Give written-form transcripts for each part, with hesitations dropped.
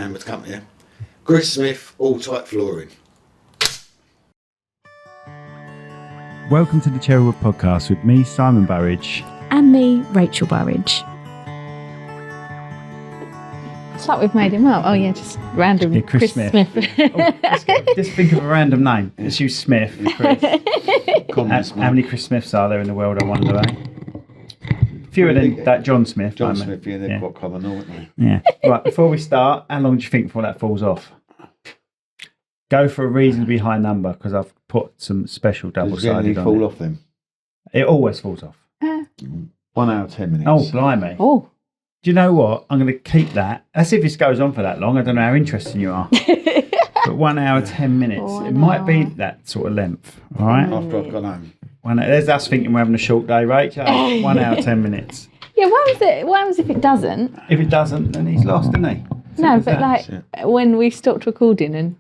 name of the company. Chris Smith, All Type Flooring. Welcome to the Cherrywood Podcast with me, Simon Burridge. And me, Rachel Burridge. It's like we've made him up. Oh yeah, just random. Yeah, Chris Smith. Just think of a random name. Let's use Smith. Chris. How many Chris Smiths are there in the world, I wonder, eh? Fewer than that John Smith. John Smith, yeah, they're quite common, aren't they? Yeah. Right, before we start, how long do you think before that falls off? Go for a reasonably high number, because I've put some special double-sided on fall it. Off then? It always falls off. 1 hour, 10 minutes. Oh, blimey. Oh. Do you know what? I'm going to keep that. As if this goes on for that long. I don't know how interesting you are. But 1 hour, 10 minutes. It might be that sort of length. All right? After I've gone home. There's us thinking we're having a short day, Rach. 1 hour, 10 minutes. Yeah, what happens if it doesn't? If it doesn't, then he's lost, isn't he? No, but like when we stopped recording and...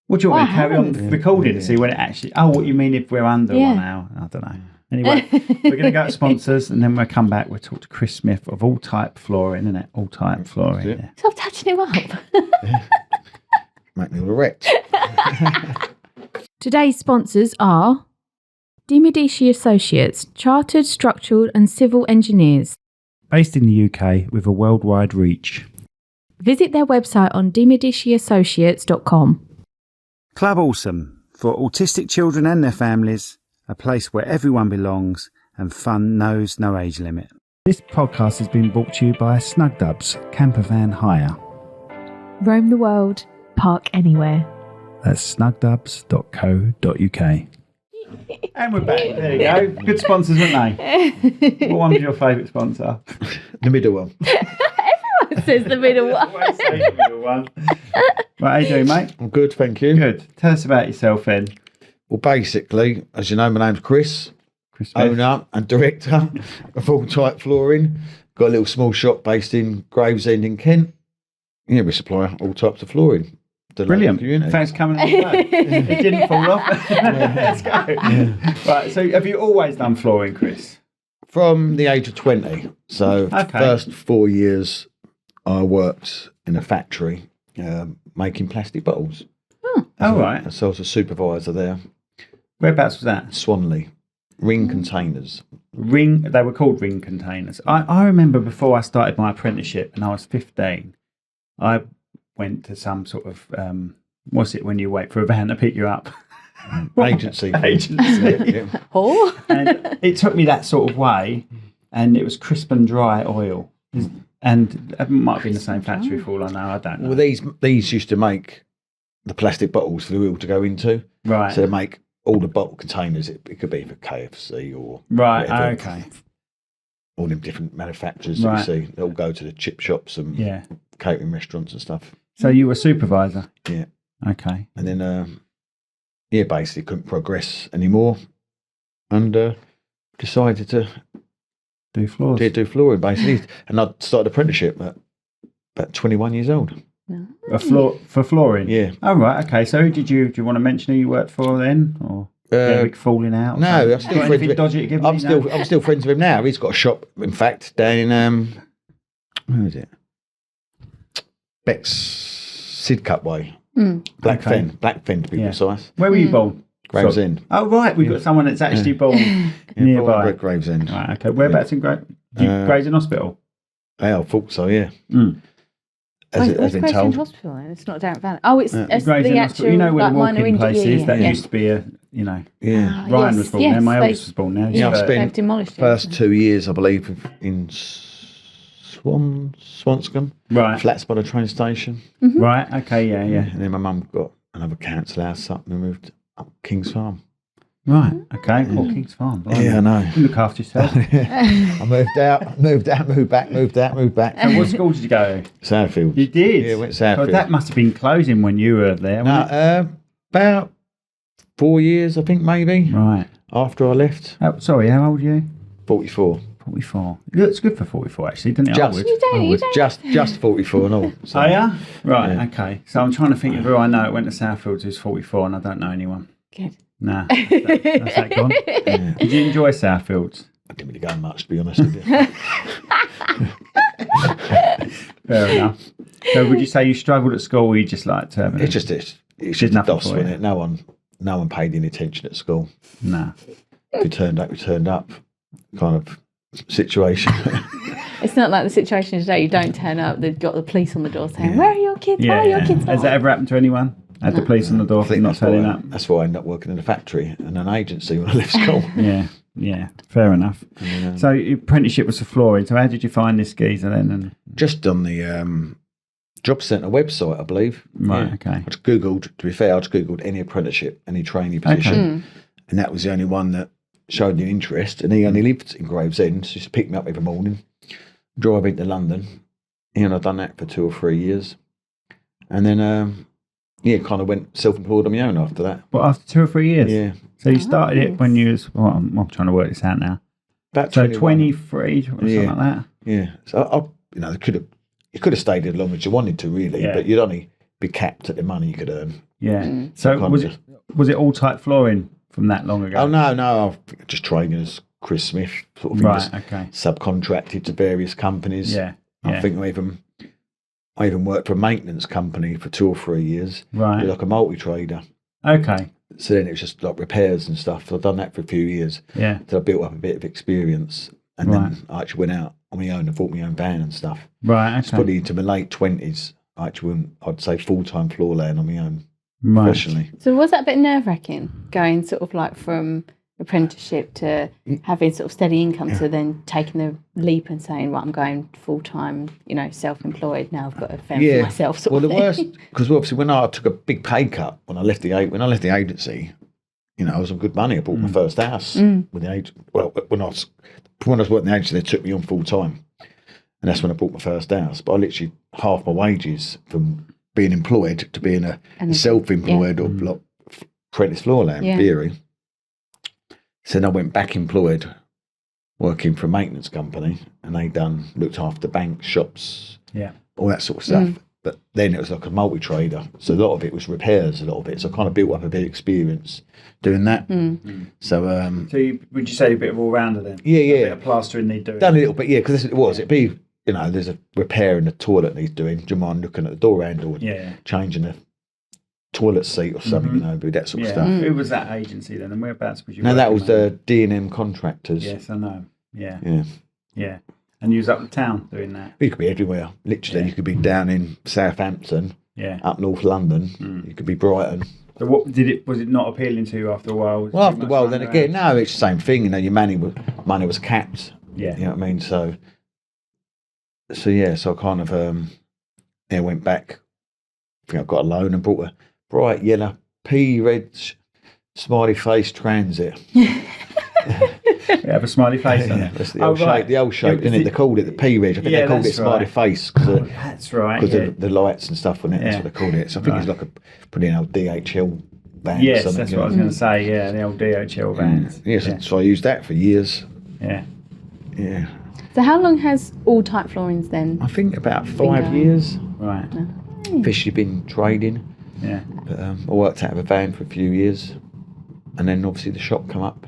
What do you want me to carry on recording to see when it actually... Oh, what you mean if we're under 1 hour? I don't know. Anyway, we're going to go to sponsors and then we'll come back. We'll talk to Chris Smith of All Type Flooring, isn't it? All Type Flooring. Yeah. Stop touching him up. Make me all erect. Today's sponsors are Medici Associates, Chartered Structural and Civil Engineers. Based in the UK with a worldwide reach. Visit their website on demediciassociates.com. Club Awesome, for autistic children and their families, a place where everyone belongs and fun knows no age limit. This podcast has been brought to you by Snug Camper Van Hire. Roam the world, park anywhere. That's snugdubs.co.uk. And we're back. There you go. Good sponsors, weren't they? What one was your favourite sponsor? The middle one. Everyone says the middle one. Always say the middle one. Right, how you doing, mate? I'm good, thank you. Good. Tell us about yourself then. Well, basically, as you know, my name's Chris Smith. Owner and director of All Type Flooring. Got a little small shop based in Gravesend in Kent. Yeah, we supply all types of flooring. Brilliant. Thanks for coming on the show. It didn't fall off. Let's go. Yeah. Right, so have you always done flooring, Chris? From the age of 20. So first 4 years I worked in a factory making plastic bottles. Right. So I was a supervisor there. Whereabouts was that? Swanley. Ring containers. They were called ring containers. I remember before I started my apprenticeship and I was 15, I went to some sort of, what's it when you wait for a van to pick you up? Agency. Yeah. Oh. And it took me that sort of way, and it was crisp and dry oil. And it might have been the same factory for all I know. I don't know. Well, these used to make the plastic bottles for the wheel to go into. Right. So they make all the bottle containers. It could be for KFC or right. whatever. Okay. All them different manufacturers that you see. They all go to the chip shops and catering restaurants and stuff. So you were supervisor? Yeah. Okay. And then, basically couldn't progress anymore and decided to do floors. Do flooring, basically. And I started apprenticeship at about 21 years old. For flooring? Yeah. Oh, right. Okay. So do you want to mention who you worked for then? Or a big falling out? No, I'm still friends with him. I'm still friends with him now. He's got a shop, in fact, down in, where is it? Beck's Sidcup Way. Black Fen to be precise. Where were you born? Gravesend. Oh, right. We've got someone that's actually born nearby. Born at Gravesend. Right, okay. Whereabouts in Gravesend Hospital? I thought so, yeah. As in told. Hospital, then? It's not down at Banter. Oh, it's the actual, you know where like, the walk-in place is? That yeah. used to be Yeah. Ryan was born there. My eldest was born there. Yeah, I've spent they've demolished the first 2 years, I believe, in Swanscombe. Right. Flats by the train station. Mm-hmm. Right, okay, yeah. And then my mum got another council house up and moved up King's Farm. Right, okay. Oh, King's Farm. Blimey. Yeah, I know. You look after yourself. I moved out, moved back. And what school did you go to? Southfield. You did? Yeah, went to Southfield. So that must have been closing when you were there, wasn't it? About 4 years, I think, maybe. Right. After I left. Sorry, how old are you? 44. 44. It looks good for 44, actually, doesn't it? Just 44 and all. So. Oh, yeah? Right, okay. So I'm trying to think of who I know that went to Southfield who's 44 and I don't know anyone. Good. Nah, that's that gone. Yeah. Did you enjoy Southfields? I didn't really go much, to be honest with you. Fair enough. So would you say you struggled at school, or you just like to... It's just a DOS, wasn't it? No one paid any attention at school. No. If you turned up, you turned up kind of situation. It's not like the situation today. You don't turn up, they've got the police on the door saying, where are your kids? Where are your kids? Has that ever happened to anyone? Had the police on the door for not turning up? That's why I ended up working in a factory and an agency when I left school. Yeah, fair enough. So your apprenticeship was for flooring. So how did you find this geezer then? Just on the job centre website, I believe. Right, okay. I just Googled, to be fair, any apprenticeship, any trainee position. And that was the only one that showed an interest. And he only lived in Gravesend, so he just picked me up every morning, drive into London. And I've done that for 2 or 3 years. And then, kind of went self-employed on my own after that. Well, after 2 or 3 years? Yeah. So you started it when you was, I'm trying to work this out now. About so 21. 23 or something like that? Yeah. So, you could have stayed as long as you wanted to, really, but you'd only be capped at the money you could earn. Yeah. So was it all type flooring from that long ago? Oh, no. I've just trained as Chris Smith, sort of thing. Right, okay. Subcontracted to various companies. Yeah. I think I even worked for a maintenance company for 2 or 3 years. Right. Like a multi-trader. Okay. So then it was just like repairs and stuff. So I've done that for a few years. Yeah. So I built up a bit of experience. And then I actually went out on my own and bought my own van and stuff. Right, okay. It's probably into my late 20s. I actually went, I'd say, full-time floor laying on my own professionally. So was that a bit nerve-wracking, going sort of like from apprenticeship to having sort of steady income to then taking the leap and saying, well, I'm going full-time, self-employed, now I've got to fend for myself sort of thing? Worst, because obviously when I took a big pay cut when I left the agency, I was on good money. I bought my first house with the agent. Well, when I was working the agency, they took me on full-time. And that's when I bought my first house. But I literally half my wages from being employed to being a self-employed or like apprentice floor laying theory. So then I went back employed, working for a maintenance company, and they looked after banks, shops, all that sort of stuff. But then it was like a multi-trader. So a lot of it was repairs, a lot of it. So I kind of built up a bit of experience doing that. So would you say you're a bit of all-rounder then? Yeah. A bit of plastering need doing? Done a little bit, because it was. It'd be, there's a repair in the toilet needs doing. Do you mind looking at the door handle and changing the toilet seat or something, that sort of stuff. Who was that agency then, and whereabouts was you? No, that was the D&M contractors. Yes, I know. Yeah. And you was up in town doing that? You could be everywhere. Literally, you could be down in Southampton, up North London. You could be Brighton. So what was it not appealing to you after a while? Well, after a while, then again, no, it's the same thing. Your money was capped. Yeah. You know what I mean? So I kind of went back. I think I got a loan and bought a bright yellow red smiley face Transit. Have a smiley face on it. That's the old shape. The old shape, didn't it? They called it the P-Red. I think they called it smiley face because that's right. Because of the lights and stuff on it. That's what they called it. So I think it's like a pretty old DHL van. Yes, that's what I was going to say. Yeah, the old DHL vans. So I used that for years. Yeah. So how long has all type floorings then? I think about 5 years. Right. Officially been trading. Yeah. But I worked out of a van for a few years, and then obviously the shop come up.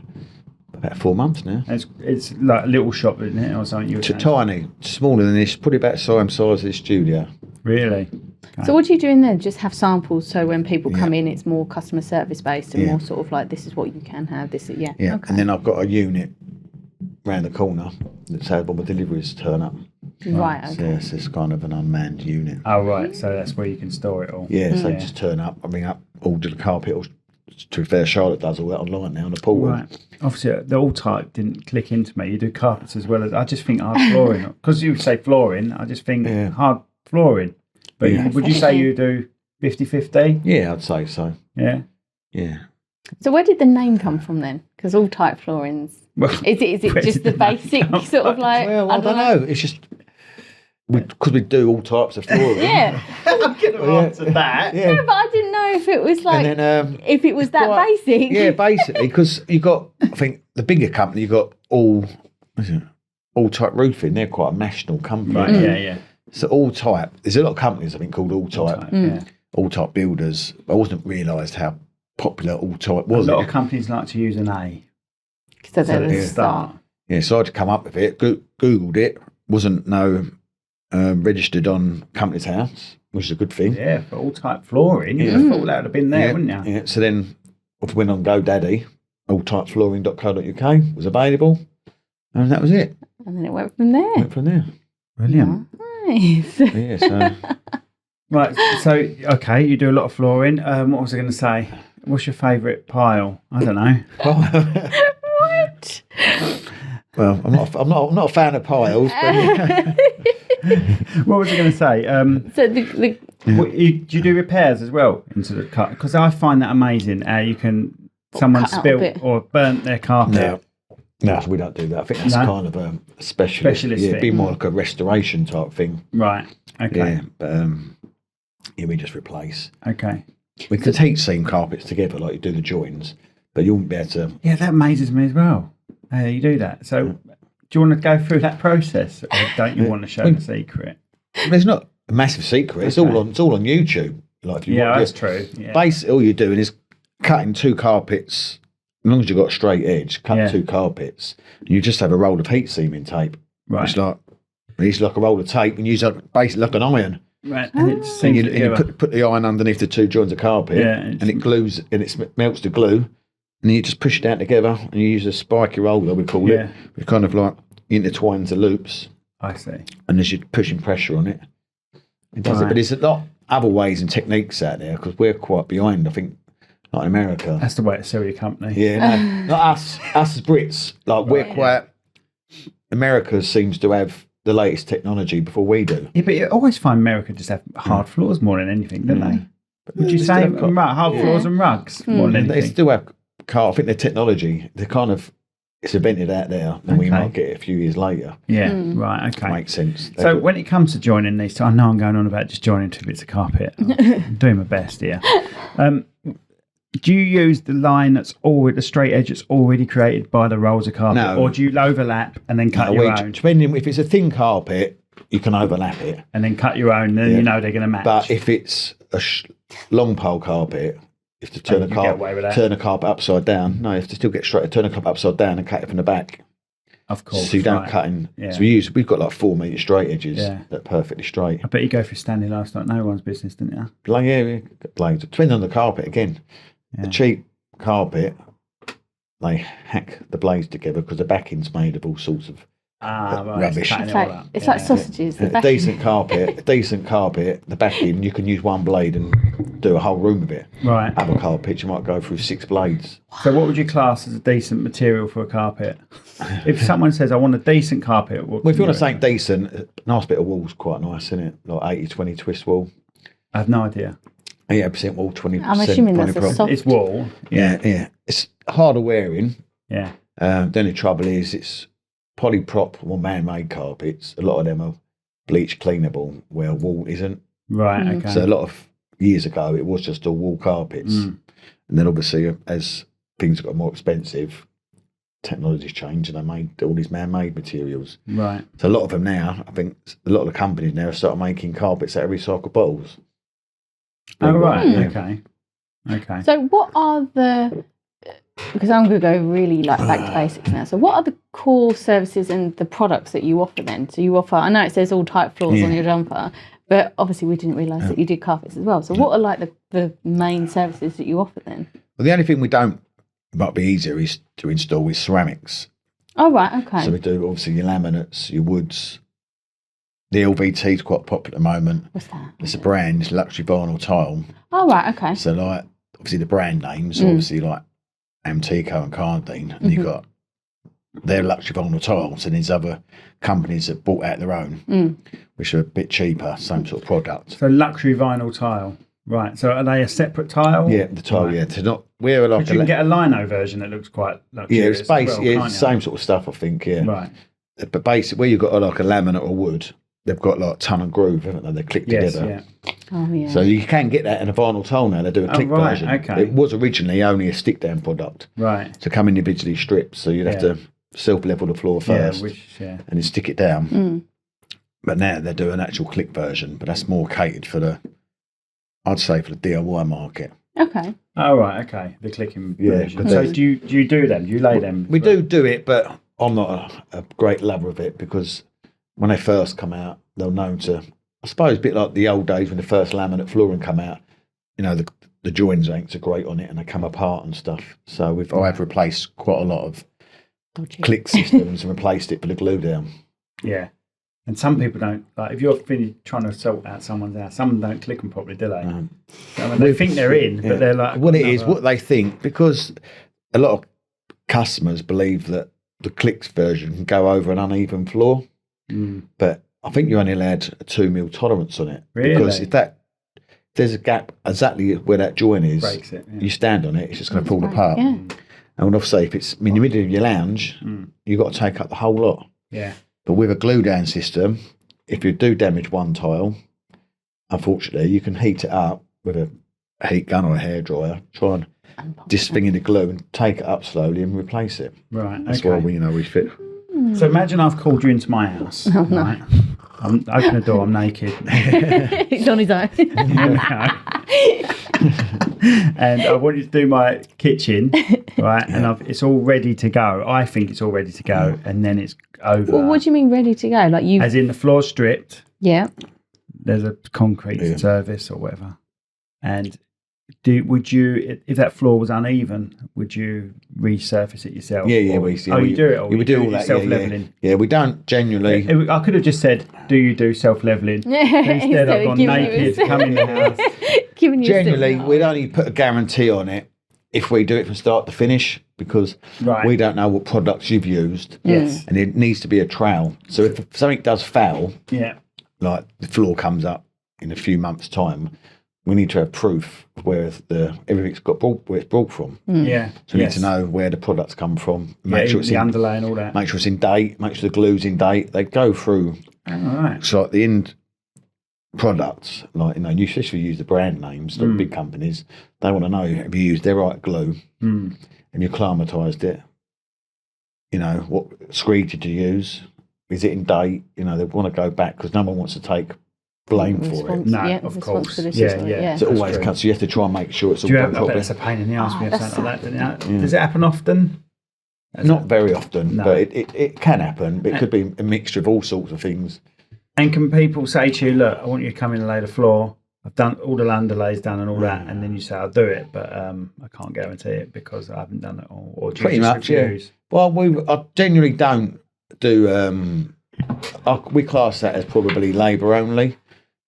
About 4 months now. It's like a little shop, isn't it, or something? Tiny, smaller than this, probably about the same size as this studio. Really? Okay. So what do you do in there? Just have samples, so when people come in, it's more customer service based and more sort of like, this is what you can have. Yeah. Okay. And then I've got a unit round the corner that's how all my deliveries turn up. Right. Okay. So it's kind of an unmanned unit. Oh right, so that's where you can store it all. Yeah. So just turn up. I ring up, order the carpet. To be fair, Charlotte does all that online now on the portal. Right. Obviously, the all type didn't click into me. You do carpets as well as I just think hard flooring. Because you say flooring, I just think hard flooring. But would you say you do 50-50? Yeah, I'd say so. Yeah. Yeah. So where did the name come from then? Because all type floorings. Well, is it just the basic sort of like? Well, I don't know. It's just because we do all types of flooring. I'm going to answer that. Yeah, but I didn't know if it was like, if it was that basic. Yeah, basically, because you got, I think the bigger company, you got all type roofing. They're quite a national company. Right. Yeah. So all type. There's a lot of companies I think called all type. All type builders. I wasn't realised how popular all type was. A lot of companies like to use an A. So at the start. Yeah, so I had to come up with it. Googled it. Wasn't no registered on Company's House, which is a good thing. Yeah, for all type flooring. You would have thought that would have been there, wouldn't you? Yeah. So then I went on GoDaddy, alltypeflooring.co.uk was available, and that was it. And then it went from there. Brilliant. Nice. Yeah, so Right, so, okay, you do a lot of flooring. What was I going to say? What's your favourite pile? I don't know. What? well, I'm not a fan of piles, but What was I going to say? So do you do repairs as well into the car? Because I find that amazing. You can someone cut out a spilt bit. or burnt their carpet. no, we don't do that. I think that's kind of a specialist Specialist it'd be thing. more like a restoration type thing. Right. Okay. Yeah, but we just replace. Okay. We could heat seam carpets together like you do the joins, but you wouldn't be able to. Yeah, that amazes me as well. You do that. So, do you want to go through that process, or don't you want to show the secret? There's not a massive secret. It's all on YouTube. Like if you want, that's true. Yeah. Basically, all you're doing is cutting 2 carpets. As long as you've got a straight edge, cut 2 carpets, and you just have a roll of heat seaming tape. Right. It's like a roll of tape, and use basically like an iron. Right. And it So sinks you together. put the iron underneath the 2 joints of carpet, and it glues, and it melts the glue, and then you just push it down together, and you use a spiky roller, we call it. We kind of like intertwines the loops. I see. And as you're pushing pressure on it, it does it. But there's a lot other ways and techniques out there because we're quite behind, I think, like in America. That's the way to sell your company. Yeah, no, not us. Us as Brits, like we're quite. America seems to have the latest technology before we do. Yeah, but you always find America just have hard floors more than anything, don't they? Would you They say still have hard floors and rugs more than They anything? still have I think their technology, it's invented out there, and we might get it a few years later. Yeah, right, okay. Makes sense. So when it comes to joining these, I know I'm going on about just joining 2 bits of carpet. I'm doing my best here. Do you use the line the straight edge that's already created by the rolls of carpet? No. Or do you overlap and then cut your own? Depending, if it's a thin carpet, you can overlap it. And then cut your own, then you know they're going to match. But if it's a long pole carpet, you have to turn a carpet upside down. No, you have to still get straight, turn a carpet upside down and cut it from the back. Of course. So you don't cut in. Yeah. So we've got like 4 metre straight edges that are perfectly straight. I bet you go for standing last night, no one's business, didn't you? Blades. Depending on the carpet again. A cheap carpet, they hack the blades together because the backing's made of all sorts of rubbish. It's like sausages. A decent carpet, the backing, you can use 1 blade and do a whole room of it. Right. Other carpets, you might go through 6 blades. So what would you class as a decent material for a carpet? If someone says, I want a decent carpet, well, if you want to say decent, a nice bit of wall's quite nice, isn't it? Like 80-20 twist wall. I have no idea. 80% wall, 20%. I'm assuming that's a soft. It's wall. Yeah. It's harder wearing. Yeah. The only trouble is it's polyprop or man-made carpets. A lot of them are bleach cleanable, where wool isn't. Right. Okay. So a lot of years ago, it was just all wool carpets, and then obviously as things got more expensive, technology's changed, and they made all these man-made materials. Right. So a lot of them now, I think, a lot of the companies now start making carpets out of recycled bottles. Oh, right. Okay. So what are because I'm going to go really back to basics now. So what are the core services and the products that you offer then? So you offer, I know it says all type floors on your jumper, but obviously we didn't realise that you did carpets as well. So what are the main services that you offer then? Well, the only thing might be easier is to install with ceramics. Oh, right, okay. So we do obviously your laminates, your woods. The LVT is quite popular at the moment. What's that? It's a brand, it's luxury vinyl tile. Oh, right, okay. So like, obviously the brand names, obviously like Amtico and Cardine, and you've got their luxury vinyl tiles, and there's other companies that bought out their own, which are a bit cheaper, same sort of product. So luxury vinyl tile. Right. So are they a separate tile? Yeah, the tile, we're like you can get a lino version that looks quite luxurious. Yeah, it's basically it's the same sort of stuff, I think, Right. But basically where you've got like a laminate or wood, they've got like ton and groove, haven't they? They click together. Yeah. Oh, yeah. So you can get that in a vinyl tile now. They do a click version. Okay. It was originally only a stick down product. Right. To come individually stripped. So you'd have to self level the floor first and then stick it down. But now they do an actual click version, but that's more catered for I'd say for the DIY market. Okay. Oh, right, okay. The clicking version. So do you do them? Do you lay them? We do it, but I'm not a great lover of it because when they first come out, they're known to, I suppose, a bit like the old days when the first laminate flooring come out. You know, the joins ain't so great on it, and they come apart and stuff. So I have replaced quite a lot of click systems and replaced it with a glue down. Yeah. And some people don't, like if you're trying to sort out someone's house, some don't click them properly, do they? I mean, they think they're in, but they're like... What it is, what they think, because a lot of customers believe that the clicks version can go over an uneven floor, but I think you're only allowed a 2 mil tolerance on it. Really? Because if there's a gap exactly where that joint is, breaks it, you stand on it, it's just going to fall apart. Yeah. And obviously, if it's in the middle of your lounge, you've got to take up the whole lot. Yeah. But with a glue down system, if you do damage one tile, unfortunately, you can heat it up with a heat gun or a hairdryer, try and disfinger the glue and take it up slowly and replace it. Right. That's why we fit. So imagine I've called you into my house. Right? I'm open the door, I'm naked. He's on his own. And I want you to do my kitchen, right? And it's all ready to go. I think it's all ready to go, and then it's over. Well, what do you mean ready to go? Like you? As in the floor's stripped. Yeah. There's a concrete service or whatever. And would you, if that floor was uneven, would you resurface it yourself? Yeah. You do it all? We do all that. Self-leveling? Yeah, we don't genuinely. I could have just said, do you do self-leveling? Instead I've gone naked, come in the house. Genuinely, we'd only put a guarantee on it if we do it from start to finish, because we don't know what products you've used. Yes. And it needs to be a trial. So if something does foul, yeah, like the floor comes up in a few months' time, we need to have proof of where everything's where it's brought from. Yeah. So we need to know where the products come from. Make sure it's the underlay and all that. Make sure it's in date. Make sure the glue's in date. They go through. All right. So at the end products, like you especially use the brand names, the big companies, they want to know have you used their right glue and you climatised it. What screed did you use? Is it in date? They want to go back because no one wants to take blame for it. No, of course. Yeah. So it always comes. So you have to try and make sure it's all done properly. That's a pain in the ass when you have something like that. Does it happen often? Not very often, but it can happen. But it could be a mixture of all sorts of things. And can people say to you, look, I want you to come in and lay the floor. I've done all the underlays done and all that, and then you say, I'll do it, but I can't guarantee it because I haven't done it all. Or pretty much, refuse? Yeah. Well, I genuinely don't do. We class that as probably labour only.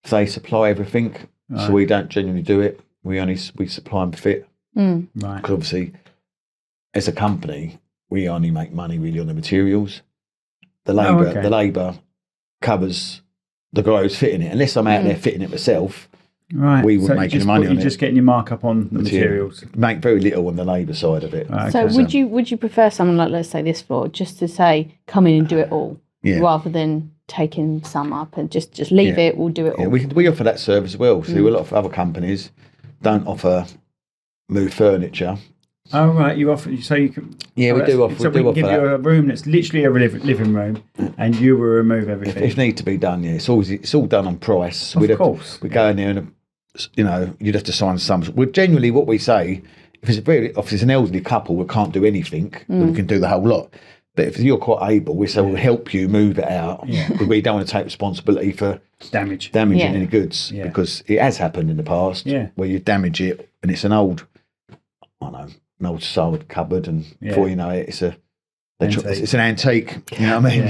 They supply everything, so we don't genuinely do it. We supply and fit. Right. Because obviously, as a company, we only make money really on the materials. The labour covers the guy who's fitting it. Unless I'm out there fitting it myself, we wouldn't make any money on it. You're just getting your markup on the materials. Make very little on the labour side of it. Okay. So would you prefer someone like, let's say, this floor, just to say, come in and do it all, rather than taking some up and just leave it, we'll do it all? Yeah, we offer that service as well. So a lot of other companies don't offer move furniture. Oh, right, you offer, so you can... Yeah, we do offer. So we can give you a room that's literally a living room, and you will remove everything. If need to be done, it's all done on price. So of course. We go in there and, you'd have to sign some... Well, generally what we say, if it's an elderly couple, we can't do anything, then we can do the whole lot. But if you're quite able, we say, we'll help you move it out. Yeah. But we don't want to take responsibility for damaging any goods, because it has happened in the past where you damage it and it's an old, an old solid cupboard, and before you know it, it's an antique. You know what I mean?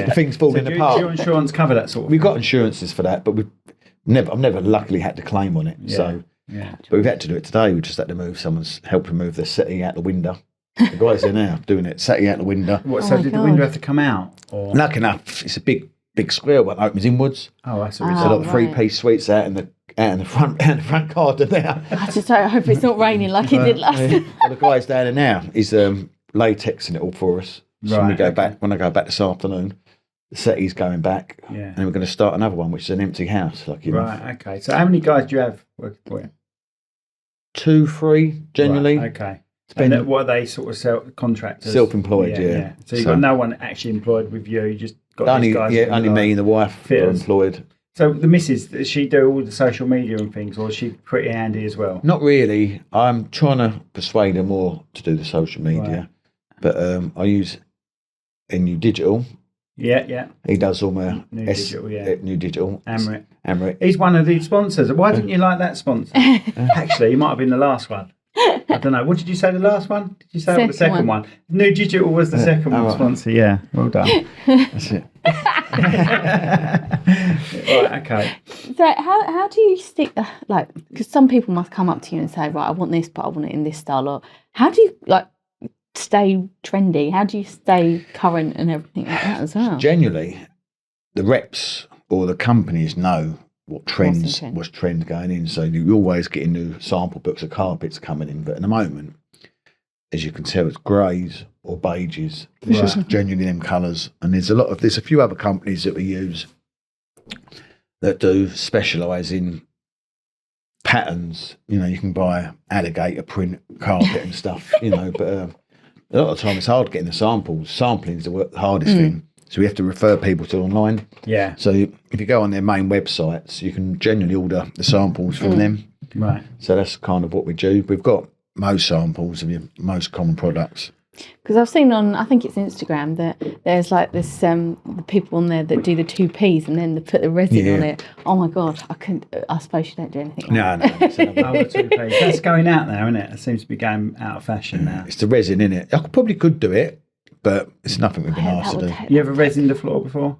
The thing's falling apart. Does your insurance cover that sort of We've got insurances for that, but I've never luckily had to claim on it. Yeah. So, but we've had to do it today. We just had to help remove the settee out the window. The guys there now doing it, settee out the window. So did the window have to come out? Or? Lucky enough, it's a big square one, opens inwards. Oh, that's a lot of 3-piece suites out in the front garden there. I just hope it's not raining like it did last time. Well, the guy's down there now. He's latexing it all for us. So when I go back this afternoon, the settee's going back, and we're going to start another one, which is an empty house. Right. Okay. So how many guys do you have working for you? 2, 3 generally. Right, okay. And what are they sort of contractors? Self-employed, yeah. So you've got no one actually employed with you. You just got these guys. Yeah, only me and the wife are employed. So the missus, does she do all the social media and things, or is she pretty handy as well? Not really. I'm trying to persuade her more to do the social media, but I use NU Digital. Yeah. He does all my New Digital, New Digital. Amrit. He's one of the sponsors. Why didn't you like that sponsor? Actually, he might have been the last one. I don't know. What did you say, the last one? Did you say the second one? New Digital was the second one sponsor. Yeah, well done. That's it. Right, okay. So how do you stick, like, because some people must come up to you and say, right, I want this, but I want it in this style. Or how do you, like, stay trendy? How do you stay current and everything like that as well? Generally, the reps or the companies know what what's trend going in. So you're always getting new sample books of carpets coming in. But at the moment, as you can tell, it's greys or beiges. It's just genuinely them colours. And there's a few other companies that we use that do specialise in patterns. You know, you can buy alligator print carpet and stuff, you know, but a lot of the time it's hard getting the samples. Sampling is the hardest thing. So we have to refer people to online. Yeah. So if you go on their main websites, you can genuinely order the samples from them. Right. So that's kind of what we do. We've got most samples of your most common products. Because I've seen on, I think it's Instagram, that there's like this, the people on there that do the 2Ps and then they put the resin on it. Oh my God, I suppose you don't do anything like that. No. The 2Ps. That's going out now, isn't it? It seems to be going out of fashion now. It's the resin, innit? I probably could do it, but it's nothing we've been asked to do. You ever resined the floor before?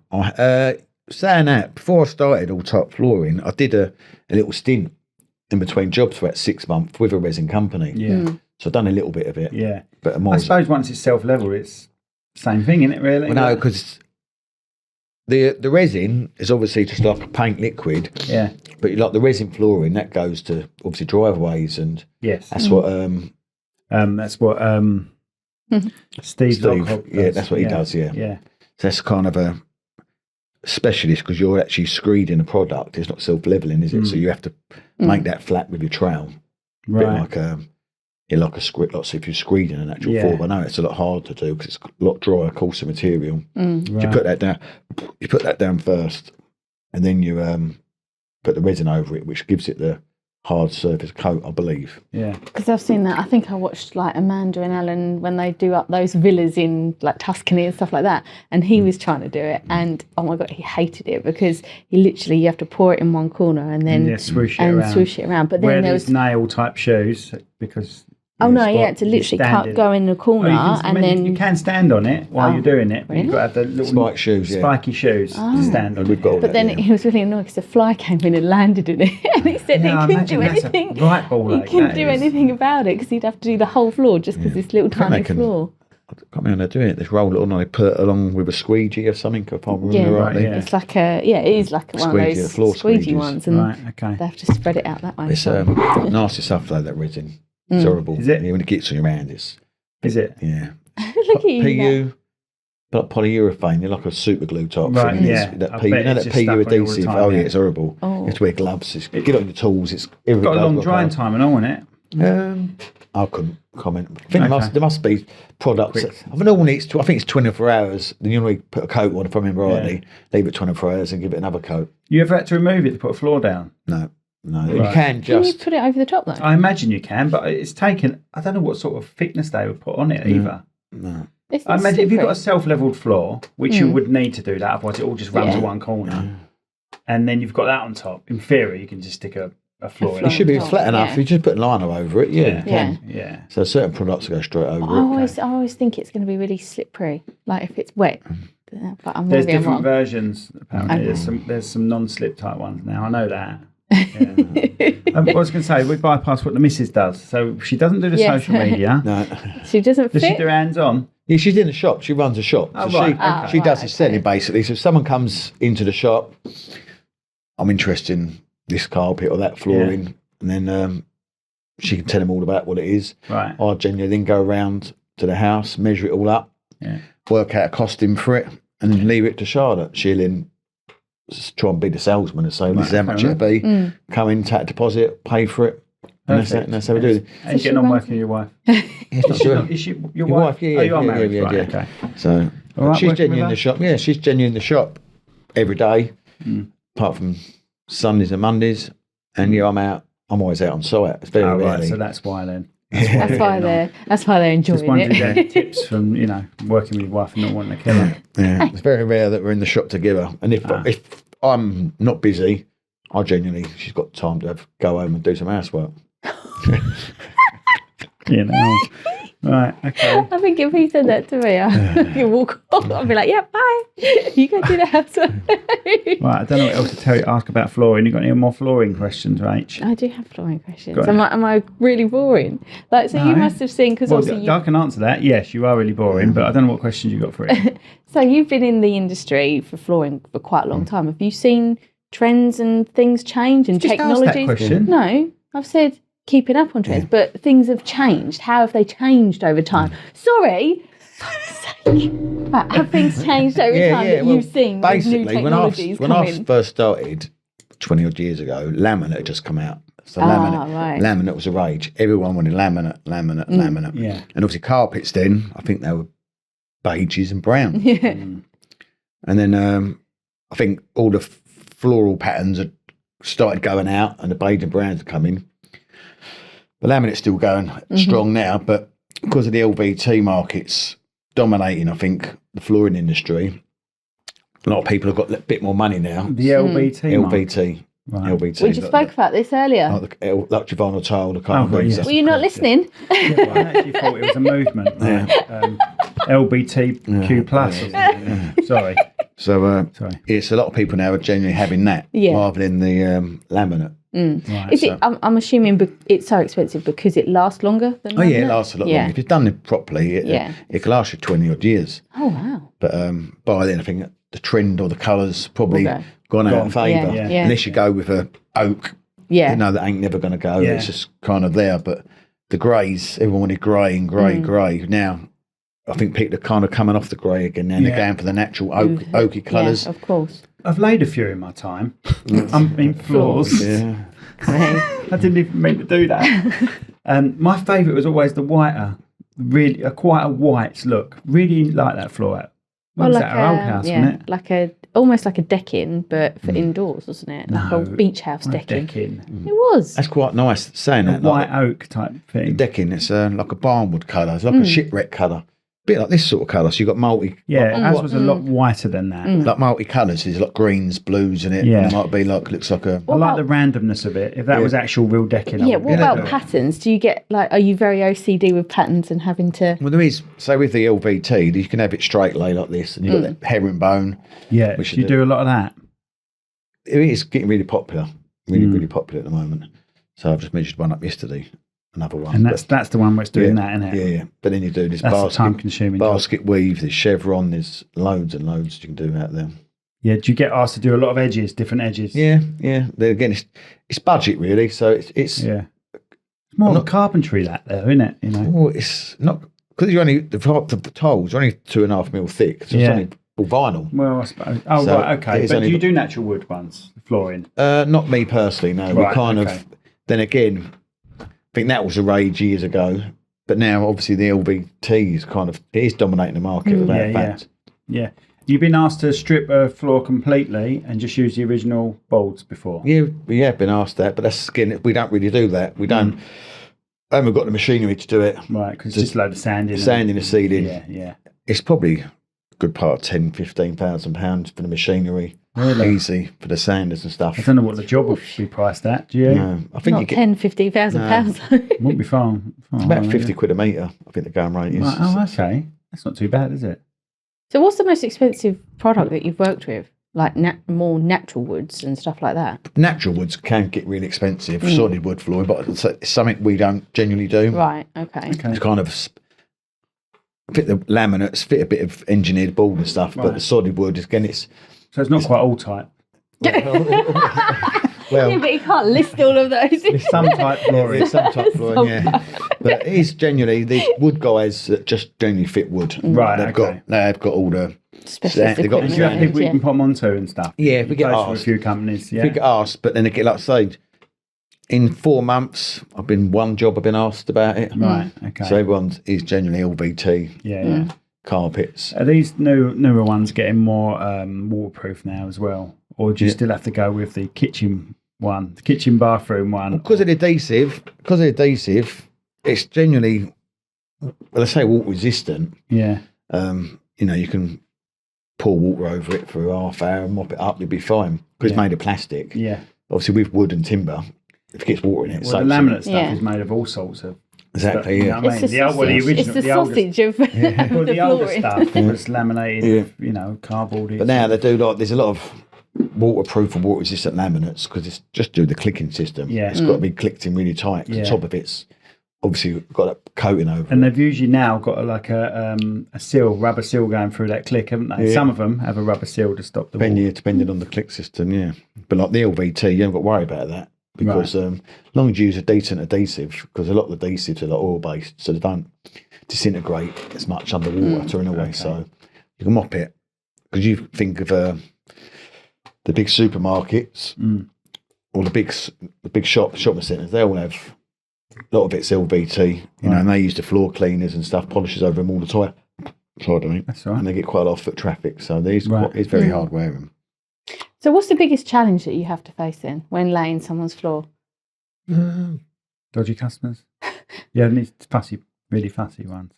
Saying that, before I started all type flooring, I did a little stint in between jobs for about 6 months with a resin company. Yeah. So I've done a little bit of it. Yeah. But I suppose once it's self-level, it's the same thing, isn't it, really? Well, no, because the resin is obviously just like a paint liquid. Yeah. But like the resin flooring, that goes to obviously driveways and that's what Steve Lockhart does. That's what he does, yeah. So that's kind of a specialist because you're actually screeding a product. It's not self-leveling, is it? So you have to make that flat with your trowel. Right. Bit like a script. Like, so if you're screeding an actual form, I know it's a lot harder to do because it's a lot drier, coarser material. Right. You put that down first, and then you put the resin over it, which gives it the hard surface coat, I believe. Yeah. Because I've seen that. I think I watched like Amanda and Alan when they do up those villas in like Tuscany and stuff like that, and he was trying to do it, and oh my God, he hated it because you have to pour it in one corner and then swoosh it around. But then there was nail type shoes because. Oh no! You had to literally go in the corner, then you can stand on it while you're doing it. Really? You've got to have the little spiky shoes to stand on. But then he was really annoyed because a fly came in and landed in it, and he said he couldn't do anything. Right ball, he couldn't do anything about it because he'd have to do the whole floor just because this little tiny floor. I can't remember how they do it. They roll it on and they put it along with a squeegee or something. If I remember rightly. It's like it is like one of those squeegee ones, and they have to spread it out that way. It's nasty stuff though, that resin. It's horrible. Is it? When it gets on your hand, is it? Yeah. Look at you. Like polyurethane, they're like a super glue top. Right, thing. That PU adhesive. Oh yeah, it's horrible. Oh. You have to wear gloves. Get it on your tools. It's got a long drying time and all, isn't it? I couldn't comment. I think there must be products. I think it's 24 hours. Then you normally put a coat on, if I remember rightly. Leave it 24 hours and give it another coat. You ever had to remove it to put a floor down? No. You can just. Can you put it over the top though? I imagine you can, but it's taken. I don't know what sort of thickness they would put on it either. No. I imagine if you've got a self-leveled floor, which you would need to do that, otherwise it all just runs to one corner, and then you've got that on top. In theory, you can just stick a floor. It should be flat enough. You just put liner over it. Yeah. So certain products go straight over it. I always think it's going to be really slippery, like if it's wet. But there's different versions. Apparently, there's some non-slip type ones now. I know that. I was going to say we bypass what the missus does, so she doesn't do the social media. No, she doesn't. Does she do hands on? Yeah, she's in the shop. She runs a shop. So she does the selling basically. So if someone comes into the shop, I'm interested in this carpet or that flooring, and then she can tell them all about what it is. Right. I genuinely then go around to the house, measure it all up, work out a costing for it, and then leave it to Charlotte. She'll then try and be the salesman and say, this is how much it'll be. Come in, take a deposit, pay for it. And that's how we do it. How are you getting on working with your wife? Is she your wife? Yeah. You are married, right, okay. So she's genuine in the shop. Yeah, she's genuine in the shop every day, apart from Sundays and Mondays. And I'm always out on site. It's very rarely. So that's why then. That's why they're enjoying Just wondering it. their tips from working with your wife and not wanting to kill her. Yeah, it's very rare that we're in the shop together. And if I'm not busy, she's got time to go home and do some housework. Right, okay. I think if he said that to me, I'd walk off. I'd be like, yeah, bye. You go do the housework. Right, I don't know what else to ask about flooring. You got any more flooring questions, Rach? I do have flooring questions. Am I really boring? So you must have seen, because obviously I can answer that. Yes, you are really boring, but I don't know what questions you got for it. So you've been in the industry for flooring for quite a long time. Have you seen trends and things change and technologies? Ask that question. No, I've said keeping up on trends, but things have changed. How have they changed over time? Sorry. Right, have things changed over time that you've seen? Basically, with new technologies when I first started 20 odd years ago, laminate had just come out. So laminate was a rage. Everyone wanted laminate. Yeah. And obviously carpets then, I think they were beiges and brown. Yeah. And then I think all the floral patterns had started going out and the beige and browns are coming. The laminate's still going strong now, but because of the LVT markets dominating, I think, the flooring industry, a lot of people have got a bit more money now. The LVT. LVT. Right. LVT. We just spoke about this earlier. Like the luxury vinyl tile, the carbon right, beads. yes. Were you not listening? Yeah, but I actually thought it was a movement. Right? LBTQ plus. Or something. Sorry. So Sorry. it's a lot of people now are genuinely having that rather than the laminate. Right. Is it? I'm assuming it's so expensive because it lasts longer than. Oh yeah, it lasts a lot longer. If you've done it properly, it can last you 20 odd years. Oh wow! But by then, I think the trend or the colours probably gone out of favour. Yeah. Unless you go with a oak, you know that ain't never going to go. Yeah. It's just kind of there. But the greys, everyone wanted grey and grey. Now, I think people are kind of coming off the grey again. Now they're going for the natural oaky colours. Yeah, of course. I've laid a few in my time. In floors. Yeah. I didn't even mean to do that. My favourite was always the whiter, really quite a white look. Really like that floor. What was that? Our old house, wasn't it? Almost like a decking, but for indoors, wasn't it? Like a beach house decking. It was. That's quite nice saying that. White oak type thing. Decking, it's like a barnwood colour. It's like a shipwreck colour. Bit like this sort of colour. So you've got multi. Yeah, ours was a lot whiter than that. Like multi colours. There's like greens, blues in it. Yeah. And it might be like, looks like a. I like the randomness of it. If that was actual real decking. Yeah, what about patterns? Do you get are you very OCD with patterns and having to. Well, there is, so with the LVT, you can have it straight lay like this and you've got that herringbone. Yeah, you do a lot of that. It is getting really popular. Really popular at the moment. So I've just measured one up yesterday. Another one, and that's the one where it's doing that, isn't it? Yeah. But then you do this time-consuming basket weave. There's chevron. There's loads and loads you can do out there. Yeah. Do you get asked to do a lot of edges, different edges? Yeah. Again, it's budget really. So it's more carpentry that though, isn't it? Well, it's not because you're only the tiles are only 2.5 mil thick. So it's only all vinyl. Well, I suppose. Oh, so right, okay. But do you do natural wood ones, flooring? Not me personally. No, right, we kind of. Then again. I think that was a rage years ago, but now obviously the LVT is dominating the market without fact. Yeah. You've been asked to strip a floor completely and just use the original bolts before? Yeah, we have been asked that, but that's again, we don't really do that. We don't. I haven't got the machinery to do it. Right, because it's just a load of sand in the ceiling. Yeah. It's probably a good part of £10,000-15,000 for the machinery. Really? Easy for the sanders and stuff. I don't know what the job would be priced at, do you? No, I think not £10,000-15,000. Won't be far. It's about 50 quid a metre, I think the going rate is. Right, oh, okay. That's not too bad, is it? So what's the most expensive product that you've worked with? Like more natural woods and stuff like that? Natural woods can get really expensive, solid wood flooring, but it's something we don't genuinely do. Right, okay. It's kind of fit the laminates, fit a bit of engineered board and stuff, but the solid wood, again, So it's not quite all type. Well, yeah, but you can't list all of those. There's some type flooring. There's some type flooring, yeah. But it is genuinely these wood guys that just genuinely fit wood. Right, They've got all the specialist equipment. Do you have people you can put them onto and stuff? Yeah, if we get Close asked. for a few companies, If we get asked, but then again, like I say, in 4 months, I've been asked about it. Right, okay. So everyone is genuinely all VT. Yeah. Carpets. Are these newer ones getting more waterproof now as well? Or do you still have to go with the kitchen one, the kitchen bathroom one? Because of the adhesive, it's genuinely, well, I say water resistant. Yeah. You can pour water over it for a half hour and mop it up, you'll be fine because it's made of plastic. Yeah. Obviously, with wood and timber, if it gets water in it, well, the laminate stuff is made of all sorts of exactly. Stuff, Yeah, you know what I mean? It's the sausage of well, the older flooring. stuff was laminated, cardboard. but now they do there's a lot of waterproof and water resistant laminates because it's just do the clicking system. Yeah. It's got to be clicked in really tight. Yeah. The top of it's obviously got a coating over and it. they've usually now got a rubber seal going through that click, haven't they? Yeah. Some of them have a rubber seal to stop the water. Depending on the click system, yeah. But like the LVT, you haven't got to worry about that because as long as you use a decent adhesive, because a lot of the adhesives are like oil-based, so they don't disintegrate as much underwater to run away. So you can mop it. Because you think of the big supermarkets or the big shopping centres, they all have a lot of it's LVT, and they use the floor cleaners and stuff, polishes over them all the time. That's right. And they get quite a lot of foot traffic, so it's very hard wearing. So what's the biggest challenge that you have to face then when laying someone's floor? Dodgy customers? Yeah, really fussy ones.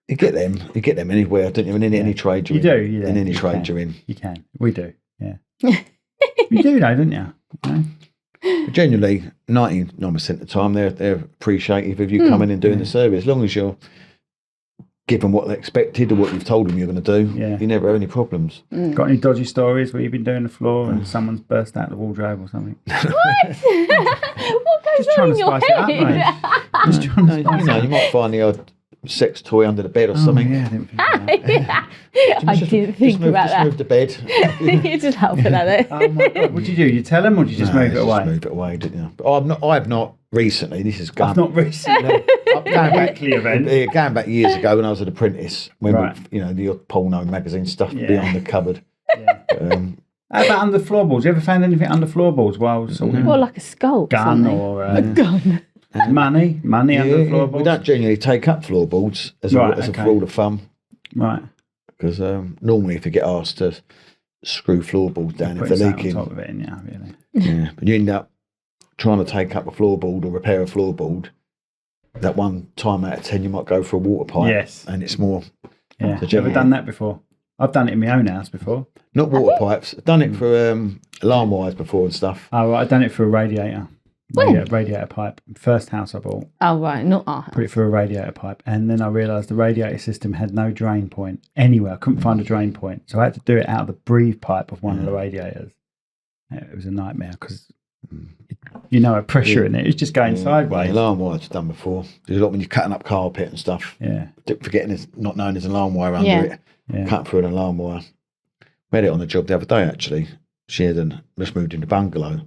You get them anywhere, don't you? In any trade you're in. You do, in any trade you're in. You can. We do, yeah. You do though, don't you? But generally, 99% of the time, they're appreciative of you coming and doing the service. As long as you're giving what they expected or what you've told them you're going to do, you never have any problems. Got any dodgy stories where you've been doing the floor and someone's burst out the wardrobe or something? What? What goes Just on trying in to your spice it up, head? mate. Just trying to spice it up. You might find the odd sex toy under the bed or something. Yeah, I didn't think of that. I didn't think about Just move the bed. You just help with that. Oh my God, what do you do? You tell them or do you just move it away? Just move it away, didn't you? But I've not recently. This is I've not recently. Weekly event. Going back years ago when I was an apprentice, when Right. the odd porno magazine stuff behind the cupboard. Yeah. How about under floorboards? You ever found anything under floorboards while sort of Well, like a skull. gun or a gun. money under the floorboards? We don't generally take up floorboards as a rule of thumb. Right. Because normally if you get asked to screw floorboards down if they're leaking, on top of it, really. yeah, but you end up trying to take up a floorboard or repair a floorboard. That one time out of 10 you might go for a water pipe. Yes. And it's more. Yeah. Have you ever done that before? I've done it in my own house before. Not water pipes. I've done it for alarm wires before and stuff. Oh, right. I've done it for a radiator. When? Radiator pipe. First house I bought. Oh, right. Not our house. Put it for a radiator pipe. And then I realised the radiator system had no drain point anywhere. I couldn't find a drain point. So I had to do it out of the breathe pipe of one of the radiators. It was a nightmare because a pressure in it. It's just going sideways. Alarm wires I've done before. There's a lot when you're cutting up carpet and stuff. Yeah. Forgetting there's not knowing there's an alarm wire under it. Yeah. Cut through an alarm wire. We had it on the job the other day actually. She had just moved into bungalow.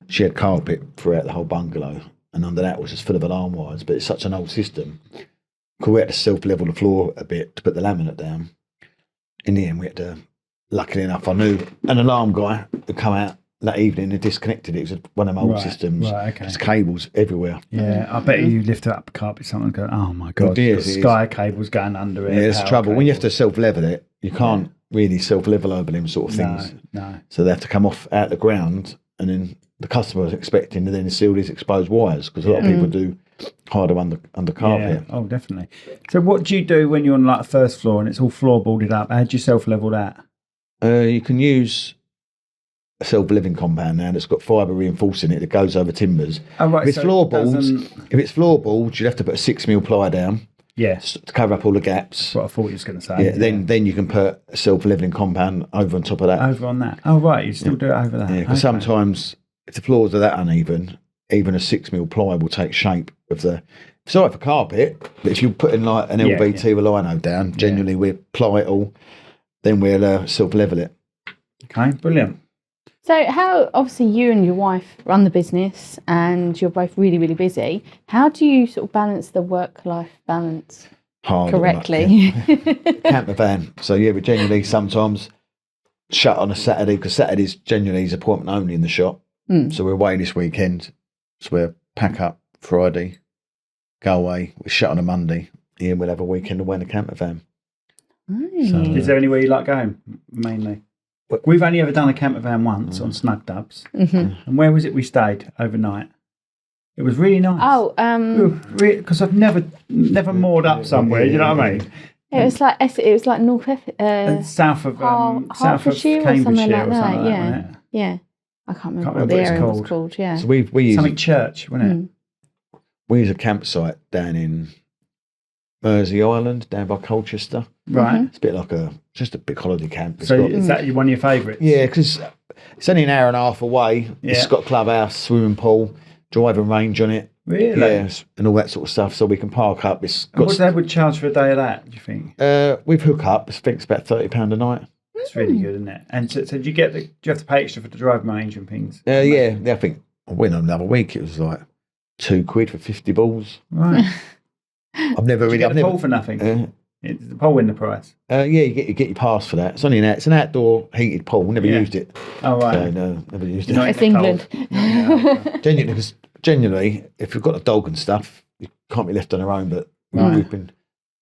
She had carpet throughout the whole bungalow, and under that was just full of alarm wires. But it's such an old system. We had to self-level the floor a bit to put the laminate down. In the end, we had to. Luckily enough, I knew an alarm guy would come out that evening and disconnected it. It was one of them old systems. Right, okay. There's cables everywhere. Yeah, I bet you lift up carpet, someone go, oh my God, sky cables going under it. Yeah, there's trouble. When you have to self-level it, you can't really self-level over them sort of things. No. So they have to come off out the ground, and then the customer is expecting to then seal these exposed wires because a lot of people do harder under carpet. Yeah. Oh, definitely. So what do you do when you're on like the first floor and it's all floorboarded up? How do you self-level that? You can use a self-living compound now that's got fibre reinforcing it that goes over timbers. Oh, right. If it's floorboards, you'd have to put a 6mm ply down. Yes. To cover up all the gaps. That's what I thought you was going to say. Yeah, then you can put a self-leveling compound over on top of that. Over on that. Oh, right. You still do it over that. Yeah, because sometimes if the floors are that uneven, even a 6mm ply will take shape of the. It's all right for carpet, but if you put in like an LVT with lino down, generally we ply it all, then we'll self-level it. Okay, brilliant. So how, obviously you and your wife run the business and you're both really, really busy. How do you sort of balance the work-life balance correctly? Camper van. So we generally sometimes shut on a Saturday because Saturday's generally is appointment only in the shop. So we're away this weekend. So we'll pack up Friday, go away. We're shut on a Monday. And we'll have a weekend away in a camper van. So, is there anywhere you like going, mainly? We've only ever done a camper van once on Snug Dubs. And where was it we stayed overnight? It was really nice. Oh, because I've never moored up somewhere. You know what I mean? it was like North South of Hertfordshire or something Cambridgeshire like or that. something Yeah, like that. yeah. I can't remember Can't what remember the what it's area was called. called. Yeah. So we use Something church, wasn't it? we use a campsite down in Mersey Island, down by Colchester. Right. It's a bit like just a big holiday camp. It's So got, is that one of your favourites? yeah, because it's only an hour and a half away. Yeah. It's got a clubhouse, swimming pool, driving range on it. Really? Yes, and all that sort of stuff. So we can park up. It's And what got. they would charge for a day of that, do you think? We've hook up. I think it's about £30 a night. That's really good, isn't it? And so do you do you have to pay extra for the driving range and things? Yeah, I think I went on another week. It was like £2 for 50 balls. Right. I've never Do you really. get I've the never. pool for nothing? It's the pool in the price. Yeah, you get your pass for that. It's an outdoor heated pool. Never used it. Oh, right. So, no, never used You're not it. It's in the England. cold. Yeah. Genuinely, if you've got a dog and stuff, you can't be left on their own. But Right. we've been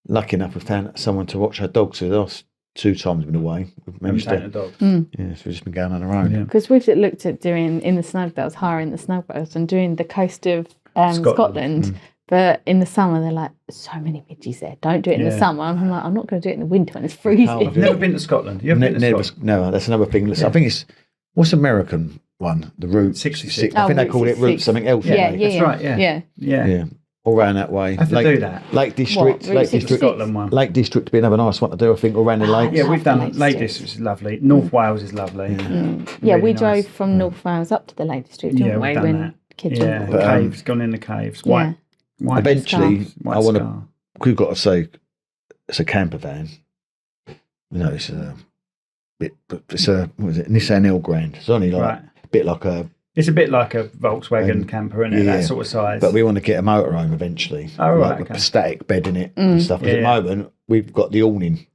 lucky enough we've found someone to watch our dogs. So the last 2 times we've been away, we've managed Take the to. dog. Yeah, so we've just been going on our own. Yeah. Because we've looked at doing in the Snug, that was hiring the Snug boats and doing the coast of Scotland. But in the summer, they're like, so many midges there. Don't do it in the Yeah. summer. And I'm like, I'm not going to do it in the winter when it's freezing. I've never been to Scotland. You haven't been to Never, Scotland? no, that's another thing. I think it's what's American one, the Route 66. I think they Route call it Route 66. something else. Yeah, don't yeah, they? That's right, yeah. Yeah, all round that way. I have to do that. Lake District, Route Lake 66? District, Scotland one. Lake District would be another nice one to do. I think all round the lakes. Yeah, we've done Lake Lake District. District, which is lovely. North Wales is lovely. Yeah, Really we nice. drove from North Wales up to the Lake District, didn't Yeah, we? we've done When that. kids Yeah, were the But, caves, gone in the caves. Yeah. White Eventually, white I want to. scar. We've got to say, it's a camper van. You know, it's a bit. It's a what is it? Nissan Elgrand. It's only like Right. a bit like a. It's a bit like a Volkswagen camper, isn't it? yeah. That sort of size. But we want to get a motorhome eventually. Oh, right, like with okay. a static bed in it and stuff. 'Cause Yeah. at the moment we've got the awning.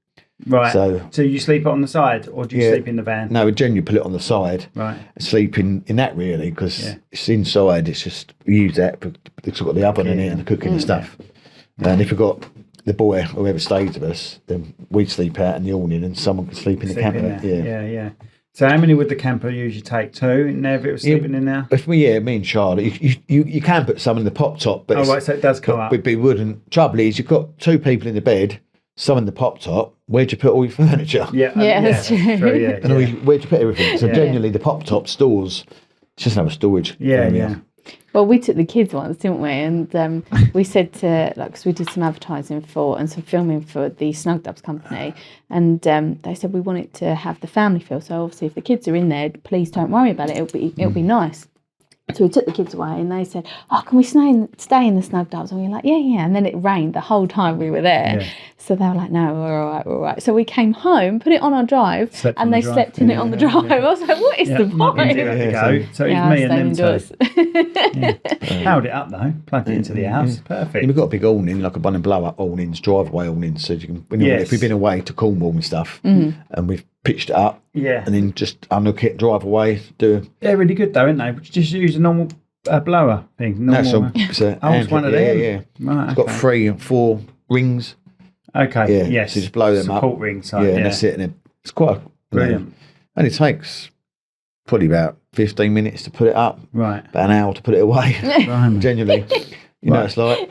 right. So you sleep on the side, or do you Yeah. sleep in the van? no, we generally put it on the side. Right. Sleep in that really because Yeah. it's inside. It's just we use that. But it's got the oven in it and the cooking and stuff. And if we've got the boy, whoever stays with us, then we sleep out in the awning and someone can sleep in the Sleep camper. in there. Yeah. So how many would the camper usually take? 2 in there if it was sleeping in there? If me and Charlotte, you can put some in the pop top, but Oh, right, so it does come up. we wouldn't. Trouble is, you've got 2 people in the bed, some in the pop top. Where'd you put all your furniture? Yeah, that's true. Yeah, And where'd you put everything? So generally, the pop top stores, it's just another storage. area. Well, we took the kids once, didn't we? And we said to, because we did some advertising for and some filming for the Snug Dubs company, and they said we want it to have the family feel. So obviously, if the kids are in there, please don't worry about it. It'll be nice. So we took the kids away, and they said, "Oh, can we stay in the Snug Dubs?" And we were like, "Yeah." And then it rained the whole time we were there. Yeah. So they were like, "No, we're all right." So we came home, put it on our drive, Slept on and the they drive. slept in it on the drive. I was like, "What is the point?" There we go. So it's Yeah, me I and them stayed two. indoors. Powered it up though, plugged it into the house. Perfect. And we've got a big awning, like a one and blow up awnings, driveway awnings, so you can. Yes. If we've been away to Cornwall and stuff, and we've pitched it up, Yeah. and then just unhook it, drive away, do. They're really good though, aren't they? Just use a normal blower thing. That's Normal, it's a Oh, it's one of them. Yeah. Right, It's got 3 or 4 rings. Okay. Yeah, Yes. so just blow them up. Support ring side. Yeah, and that's it. And it's quite Brilliant. and it takes probably about 15 minutes to put it up, Right. about an hour to put it away. Right. Genuinely, you know, it's like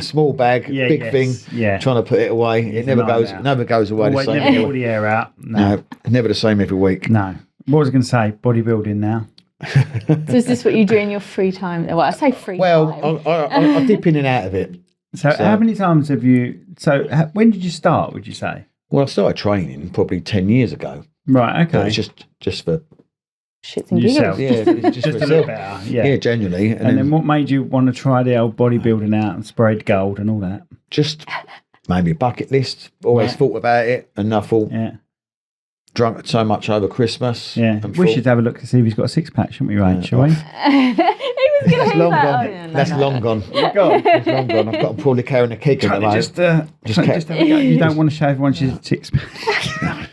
small bag, Yeah, big yes, thing. yeah. Trying to put it away, it never goes. nightmare. Never goes away the Always same. never get all the air out. No, never the same every week. No. What was I going to say? Bodybuilding now. So is this what you do in your free time? Well, I say free Well, time. I dip in and out of it. So how many times have you? So when did you start? Would you say? Well, I started training probably 10 years ago. Right. But Okay. it's just for Shits and giggles. yourself. yeah, it's just, Just for a little myself. better. Yeah. Yeah, genuinely. And then what made you want to try the old bodybuilding out and sprayed gold and all that? just maybe a bucket list. Always Yeah. thought about it, and I thought Yeah. drunk so much over Christmas. Yeah. and We thought, should have a look to see if he's got a 6-pack, shouldn't we, Rach? Shall we? He was going That's to long like, gone. oh, yeah, no, That's no. long gone. Go on. That's long gone. I've got probably carrying a keg at the moment. Just have a go. You don't want to show everyone she's 6-pack.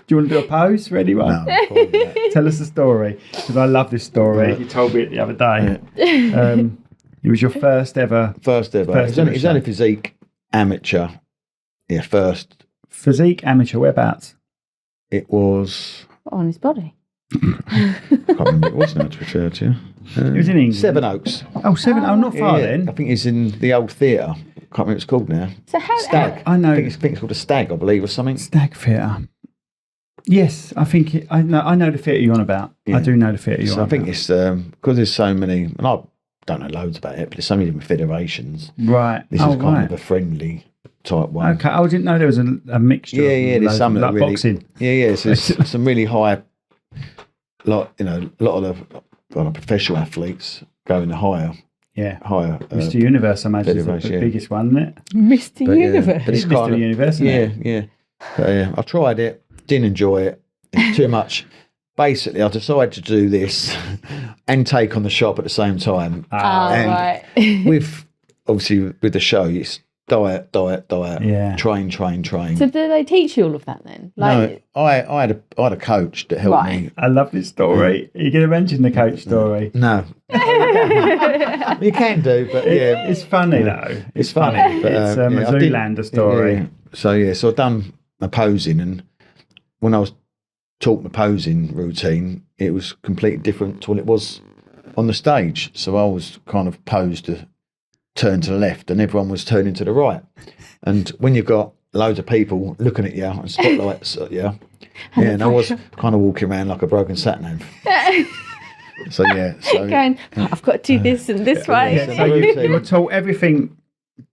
Do you want to do a pose for anyone? No, probably not. Tell us the story, because I love this story. You told me it the other day. It was your first ever First ever. First It's ever only show. physique amateur. Yeah, first. physique amateur. Whereabouts? It was On his body. can't remember what it was now to refer to. It was in England. Seven Oaks. Oh, not far then. I think it's in the old theatre. Can't remember what it's called now. So how Stag. I know. I think it's called a Stag, I believe, or something. Stag Theatre. Yes, I think I know the theatre you're on about. Yeah. I do know the theatre you're on So I think about. it's because there's so many, and I don't know loads about it, but there's so many different federations. Right. This is kind of a friendly type one. Okay. I didn't know there was a mixture. Yeah, of there's some that like really, boxing. Yeah. So there's some really high, a lot of the professional athletes go in the higher. Mr. Universe, I imagine, is the biggest one, isn't it? Mr. Universe. But it's Mr. kind of, Universe, isn't it? Yeah. But, I tried it, didn't enjoy it. It's too much. Basically, I decided to do this and take on the shop at the same time. Right. with the show, it's diet, Yeah. train. So do they teach you all of that then? Like, No, I had a coach that helped me. I love this story. Are you going to mention the coach story? No, you can do, but yeah, It's funny though. it's funny. But, It's a I did- Zoolander story. Yeah. So I've done my posing, and when I was taught my posing routine, it was completely different to what it was on the stage. So I was kind of posed to turn to the left, and everyone was turning to the right. And when you've got loads of people looking at you and spotlights at you, and I was kind of walking around like a broken sat nav. So going, I've got to do this and this way. Yeah, so you were taught everything.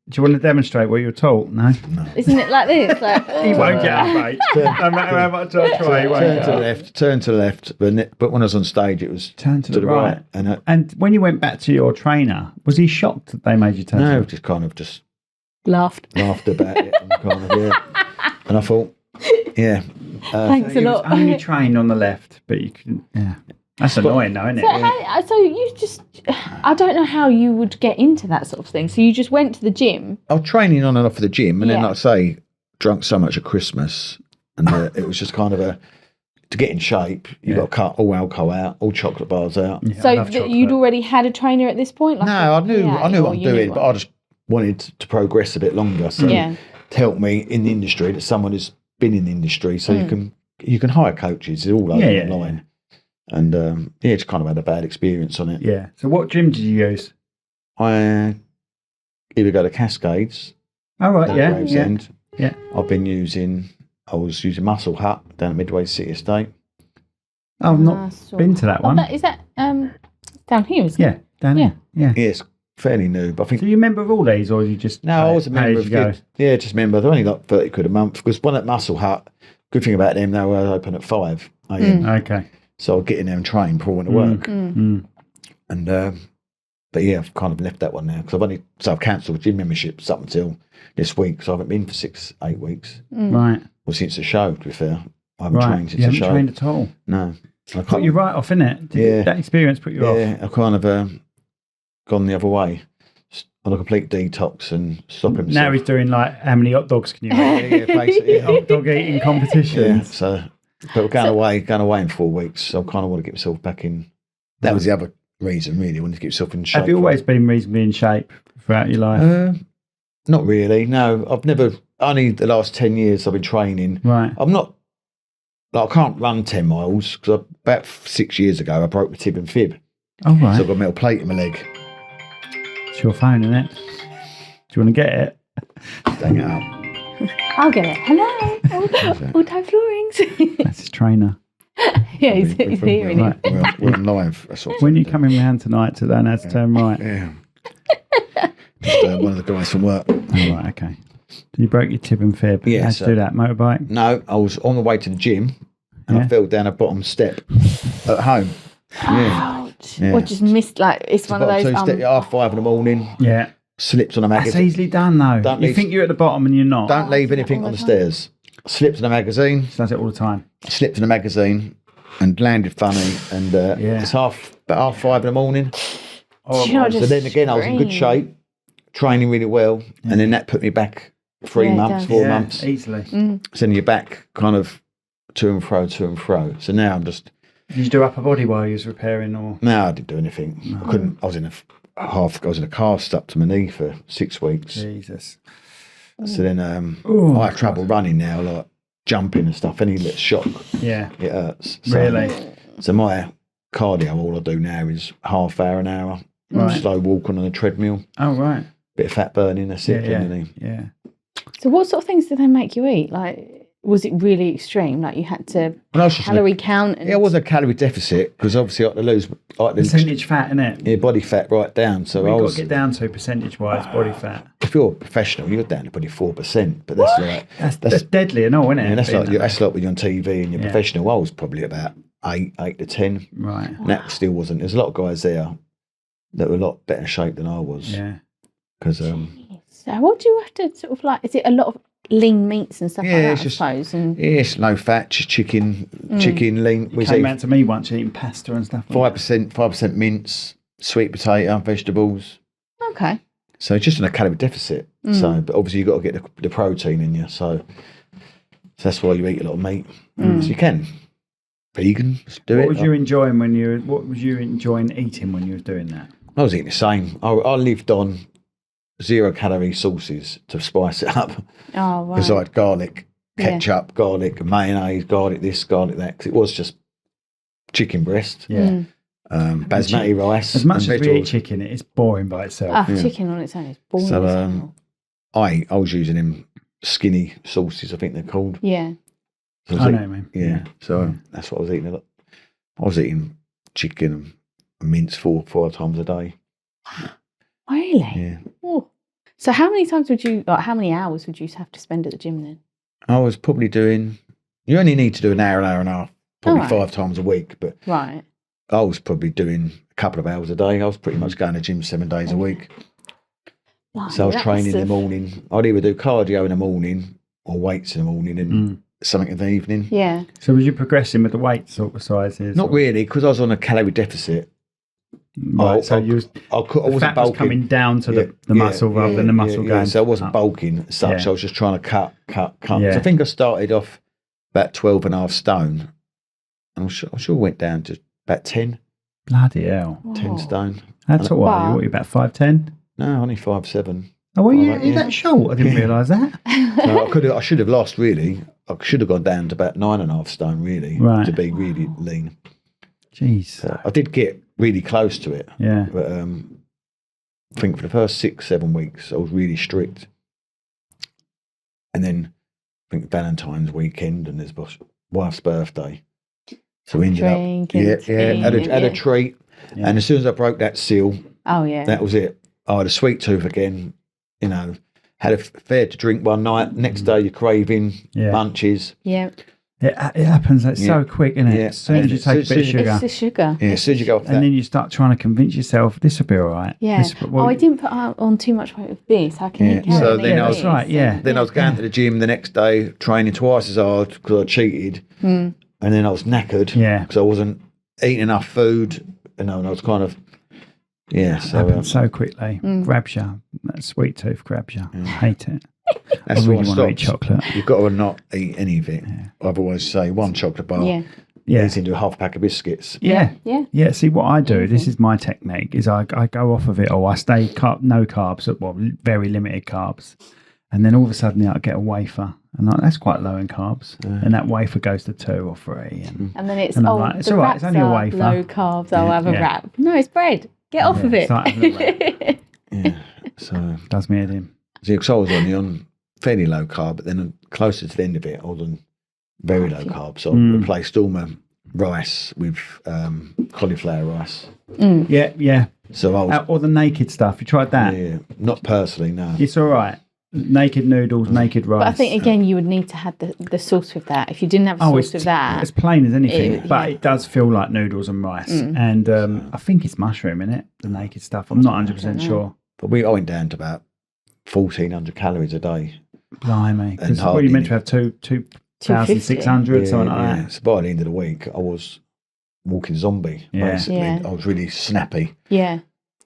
Do you want to demonstrate what you were taught? No. Isn't it like this? Like, He won't get up, mate. No matter how much I try, he won't turn get to the up. left, turn to the left. But when I was on stage, it was Turn to the right. And when you went back to your trainer, was he shocked that they made you turn? no, to just kind of just laughed. laughed about it and kind of and I thought, yeah, Thanks So a you lot. was only trained on the left, but you couldn't. Yeah, that's annoying, though, isn't it? So you just, I don't know how you would get into that sort of thing. So you just went to the gym. I was training on and off of the gym, and then, Yeah. like I say, drunk so much at Christmas, and it was just kind of to get in shape. You got to cut all alcohol out, all chocolate bars out. Yeah, I So love chocolate. you'd already had a trainer at this point. Like No, a I knew PA, what or I'm you knew doing, but one? I just wanted to progress a bit longer. So Yeah. to help me in the industry, that someone who's been in the industry, so you can hire coaches all over online. And just kind of had a bad experience on it. Yeah. So what gym did you use? I either go to Cascades, Oh, right, down yeah. at Gravesend. Yeah. I was using Muscle Hut down at Midway City Estate. I've not been to that one. Is that down here? Isn't Yeah, it? down here. Yeah. Yeah, it's fairly new, but I think So you member of all these, or you just no, I was a pay member as of you go? just a member. They're only like £30 a month because one at Muscle Hut. Good thing about them, they were open at 5 a.m. Okay. So I'll get in there and train before I went to work. And but yeah, I've kind of left that one now because I've cancelled gym memberships up until this week. So I haven't been for 6-8 weeks. Right. Well, since the show, to be fair, I haven't Right. trained since You the haven't show. trained at all. No, I Put you right off, innit? Yeah. That experience put you off. Yeah, I've kind of gone the other way on a complete detox and stop himself. Now he's doing like how many hot dogs can you eat? yeah, basically. Hot dog eating Yeah, competitions. so, but we're going away in 4 weeks. So I kind of want to get myself back in. That was the other reason, really. I wanted to get myself in shape. Have you always been reasonably in shape throughout your life? Not really. No, I've never. Only the last 10 years I've been training. Right. I'm not. Like, I can't run 10 miles because about 6 years ago I broke my tib and fib. Oh, right. So I've got a metal plate in my leg. It's your phone, isn't it? Do you want to get it? Dang it up. I'll get it. Hello, all-time floorings. That's his trainer. Yeah, he's hearing Right. it. We're on live. That's what When you coming round tonight to learn how to turn right? Yeah. Just one of the guys from work. Oh, right, okay. You broke your tib and fib. Yeah, How'd you do that? Motorbike? No, I was on the way to the gym and Yeah. I fell down a bottom step at home. Yeah. Ouch. Yeah. Or just missed, like, it's one of Bottom those. two step, 5:30 in the morning, Yeah. slipped on a That's magazine. easily done, though. Don't You leave- think you're at the bottom and you're not. Don't leave anything on the stairs. Slipped on a magazine, She does it all the time. slipped in a magazine and landed funny. And it's about 5:30 in the morning. Do you know, So just then again, I was in good scream. shape, training really well. And then that put me back 3 Yeah, it months, does. 4 Yeah, months. easily. Mm. So then you're back kind of to and fro. So now I'm just, Did you do upper body while you was repairing, or? no, I didn't do anything. I couldn't, I was in a cast up to my knee for 6 weeks. Jesus. So then Ooh, I have trouble running now, like jumping and stuff. Any little shock, Yeah. it hurts. So, Really? So my cardio, all I do now is half hour, an hour, slow walking on a treadmill. Oh, right. Bit of fat burning, that's it. Yeah. So what sort of things did they make you eat? Like, was it really extreme? Like you had to calorie count? And... Yeah, it was a calorie deficit because obviously I had to lose percentage fat, innit? Yeah, body fat right down. So you've got to get down to percentage-wise body fat. If you're a professional, you're down to probably 4%, but that's like that's deadly and all, isn't it? Yeah, that's like when you're on TV and you're professional. I was probably about 8 to 10. Right. And that still wasn't. There's a lot of guys there that were a lot better shape than I was. Yeah. Because so what do you have to sort of like? Is it a lot of lean meats and stuff like that? I suppose. And it's no fat, just chicken, lean. You came out to me once eating pasta and stuff. 5% mince, sweet potato, vegetables. Okay. So just on a calorie deficit. So, but obviously you've got to get the protein in you. So that's why you eat a lot of meat. So you can. Vegan, do it. What was you enjoying eating when you were doing that? I was eating the same. I lived on 0 calorie sauces to spice it up. Oh, wow. Because I had garlic, ketchup, garlic, mayonnaise, garlic this, garlic that. Because it was just chicken breast. Yeah. Basmati rice. As much as we eat chicken, it's boring by itself. Chicken on its own is boring. So I was using them skinny sauces, I think they're called. Yeah. So I know, man. Yeah. So that's what I was eating a lot. I was eating chicken and mince 4 times a day. Really? Yeah. Oh. So how many hours would you have to spend at the gym then? I was probably doing, you only need to do an hour and a half, probably 5 times a week, but right. I was probably doing a couple of hours a day. I was pretty much going to the gym 7 days a week. So I was training in the morning. I'd either do cardio in the morning or weights in the morning and something in the evening. Yeah. So was you progressing with the weight sort of sizes? Not really, because I was on a calorie deficit. Right, so I wasn't bulking. Was coming down to the muscle rather than the muscle going. So I wasn't bulking as such. Yeah. I was just trying to cut. Yeah. So I think I started off about 12.5 stone. And I'm sure I went down to about 10. Bloody hell. 10 stone. That's all right. What are you, about 5'10"? No, only 5'7". Oh, well, you're that short? I didn't realise that. No, I should have lost, really. I should have gone down to about 9.5 stone, really, to be really lean. Jeez. So I did get really close to it. Yeah. But I think for the first 6-7 weeks, I was really strict. And then I think Valentine's weekend and his wife's birthday. So we ended up, had a treat. Yeah. And as soon as I broke that seal, that was it. I had a sweet tooth again, had a fair to drink one night. Next day, you're craving munchies. Yeah. It happens. It's so quick, isn't it? As soon as you take a bit of sugar. It's the sugar. Yeah, as soon as you go off that. And then you start trying to convince yourself, this will be all right. Yeah. I didn't put on too much weight with this. How can you carry So then I was Then I was going to the gym the next day, training twice as hard because I cheated. And then I was knackered because I wasn't eating enough food. And I was kind of, so it happens so quickly. Grabs you. That sweet tooth grabs you. I hate it. That's I really why I want to eat chocolate. You've got to not eat any of it. I've always say 1 chocolate bar. Leads into a half pack of biscuits. Yeah. See, what I do, this is my technique, is I go off of it, or I stay no carbs, very limited carbs. And then all of a sudden I get a wafer. And that's quite low in carbs. And that wafer goes to 2 or 3. And then it's all right, it's only a wafer. Low carbs, I'll have a wrap. No, it's bread. Get off of it. So does me head in. See, because I was on fairly low carb, but then closer to the end of it, I was on very low carb. So I replaced all my rice with cauliflower rice. Yeah. So I was, or the naked stuff. You tried that? Yeah, not personally, no. It's all right. Naked noodles, naked rice. But I think again, you would need to have the sauce with that. If you didn't have sauce with that, it's plain as anything. But it does feel like noodles and rice. And I think it's mushroom in it, the naked stuff. I'm not 100% sure. But I went down to about 1,400 calories a day. Blimey. Because you meant to have 2,600, something like that. So by the end of the week, I was walking zombie, basically. I was really snappy. Yeah.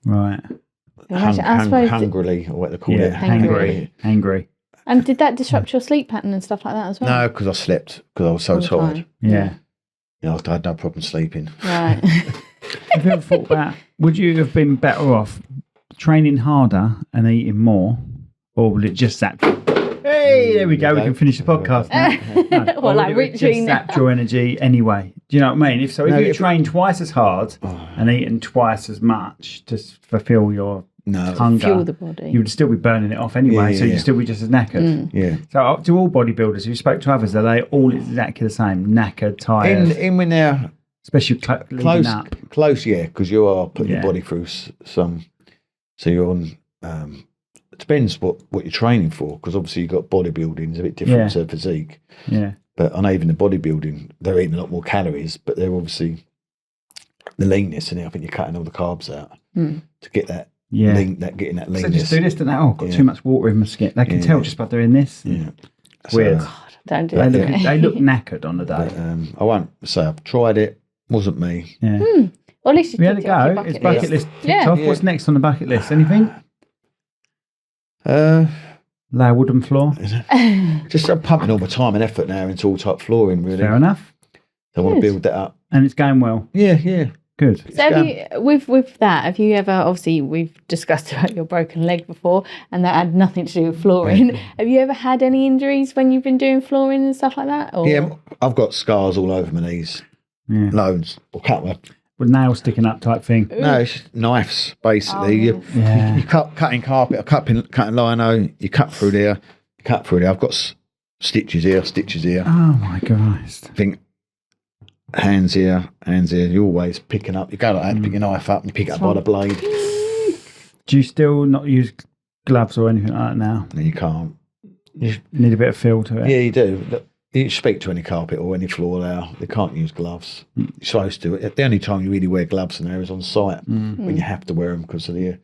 Right. Hungrily, or what they call it. Hangry. And did that disrupt your sleep pattern and stuff like that as well? No, because I slept, because I was so tired. Yeah. I had no problem sleeping. Right. Have you ever thought about, would you have been better off training harder and eating more, or will it just zap you? Hey, there we go. We can finish the podcast now. Well, like just zap your energy anyway. Do you know what I mean? If you train twice as hard and eaten twice as much to fulfill your hunger, fuel the body, you would still be burning it off anyway. So you'd still be just as knackered. Yeah. So to all bodybuilders, you spoke to others, are they all exactly the same? Knackered, tired, In when they're especially leading up. close, yeah, because you are putting your body through some. So you're on. It depends what you're training for, because obviously you've got bodybuilding is a bit different to physique. Yeah. But I know even the bodybuilding, they're eating a lot more calories, but they're obviously the leanness, and I think you're cutting all the carbs out to get that. Getting that leanness. So just do this, don't they? Oh, I've got too much water in my skin. They can tell just by doing this. Yeah. It's weird. God, don't do it. They look knackered on the day. But, I won't say I've tried it. Wasn't me. Yeah. Well, at least we had a go. It's bucket list ticked off. What's next on the bucket list? Anything? Lay a wooden floor. Just I'm pumping all my time and effort now into all type flooring. Really. Fair enough. I want to build that up. And it's going well. Yeah. Good. So have you, with that, have you ever, obviously we've discussed about your broken leg before, and that had nothing to do with flooring. Have you ever had any injuries when you've been doing flooring and stuff like that? Or? Yeah, I've got scars all over my knees. Yeah. Loads. Or cut one. With nails sticking up type thing. No, it's just knives, basically. You cutting carpet, or cutting lino, you cut through there, I've got stitches here. Oh my Christ. I think hands here, you're always picking up. You go like that to pick your knife up and you pick it up by the blade. Do you still not use gloves or anything like that now? No, you can't. You need a bit of feel to it. Yeah, you do. Look, you speak to any carpet or any floor now, they can't use gloves. You're supposed to. The only time you really wear gloves in there is on site when you have to wear them because of the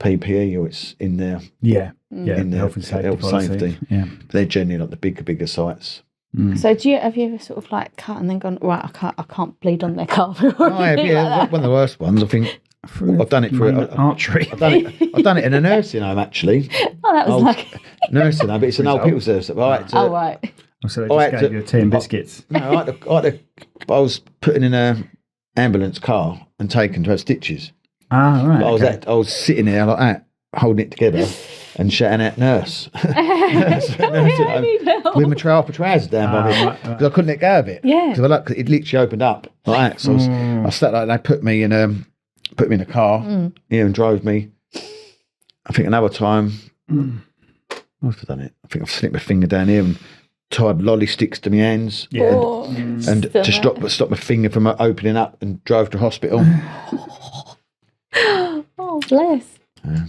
PPE or it's in there. Yeah, in the health and safety. Yeah, they're generally like the bigger sites. So have you ever sort of like cut and then gone, right, I can't bleed on their carpet? I have, yeah. One of the worst ones. I think I've done it for archery. I've done it in a nursing home actually. Oh, that was like nursing home, but it's an old people's service. Right. So they just gave you a tea and biscuits. No, I was putting in an ambulance car and taken to have stitches. Ah, right. I was sitting there like that, holding it together and shouting out nurse. With my trousers down by me because I couldn't let go of it. Yeah, because it literally opened up like that. So I sat like they put me in a car and drove me. I think another time, what have I done it? I think I've slipped my finger down here and tied lolly sticks to my hands. Yeah, and to stop my finger from opening up and drove to hospital. Oh, bless.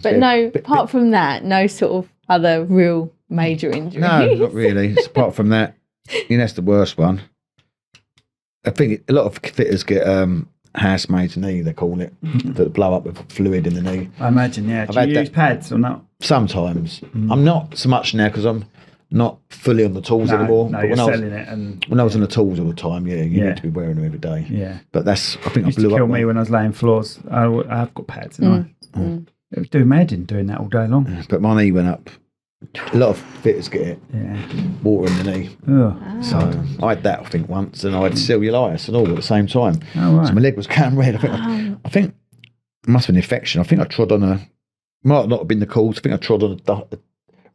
But apart from that, no sort of other real major injuries. No, not really. It's apart from that, that's the worst one. I think a lot of fitters get housemaid's knee, they call it, that blow up with fluid in the knee. I imagine, yeah. Do you use pads or not? Sometimes. I'm not so much now because I'm not fully on the tools anymore. No, but you're selling it. And when I was on the tools all the time, you need to be wearing them every day. Yeah. But I think I used blew to up. kill me when I was laying floors. I've got pads, It would do imagine doing that all day long. Yeah, but my knee went up. A lot of fitters get it. Yeah. Water in the knee. Oh. So I had that, I think, once, and I had cellulitis and all at the same time. Oh, right. So my leg was going red. I think it must have been an infection. I think I trod on might not have been the cords. I think I trod on a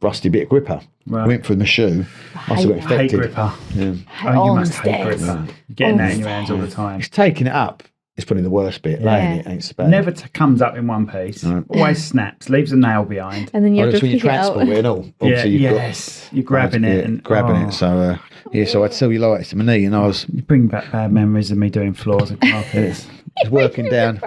rusty bit of gripper. Right. I went through my shoe. I got infected. Hate gripper. Yeah. Oh, you must hate gripper. You're getting that in your hands all the time. It's taking it up. It's probably the worst bit. Laying it ain't so bad. Never comes up in one piece. No. Always snaps. Leaves a nail behind. And then you have to when you transport it and all. You're grabbing it and grabbing it. So so I had cellulitis in my knee, and I was. You bring back bad memories of me doing floors and carpets. I was working down.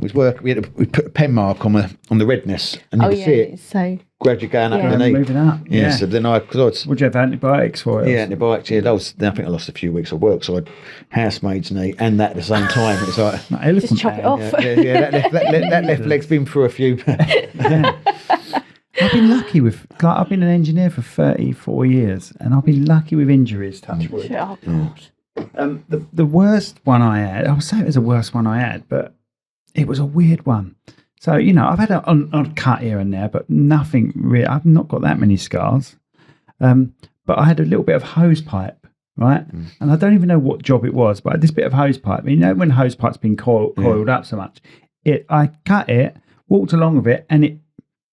We put a pen mark on the redness, and you could see it. So gradually going up the knee. Moving up. Yeah. So then would you have antibiotics for it? Yeah, antibiotics. Yeah, I think I lost a few weeks of work, so I had housemaid's knee and that at the same time. It's like just chop it off. That left leg's been through a few. I've been lucky I've been an engineer for 34 years, and I've been lucky with injuries. Touch wood. Oh God. The worst one I had, I would say it was the worst one I had, but it was a weird one. So, I've had an odd cut here and there, but nothing really. I've not got that many scars. But I had a little bit of hose pipe, right? And I don't even know what job it was, but I had this bit of hose pipe. When hose pipe's been coiled up so much, I cut it, walked along with it, and it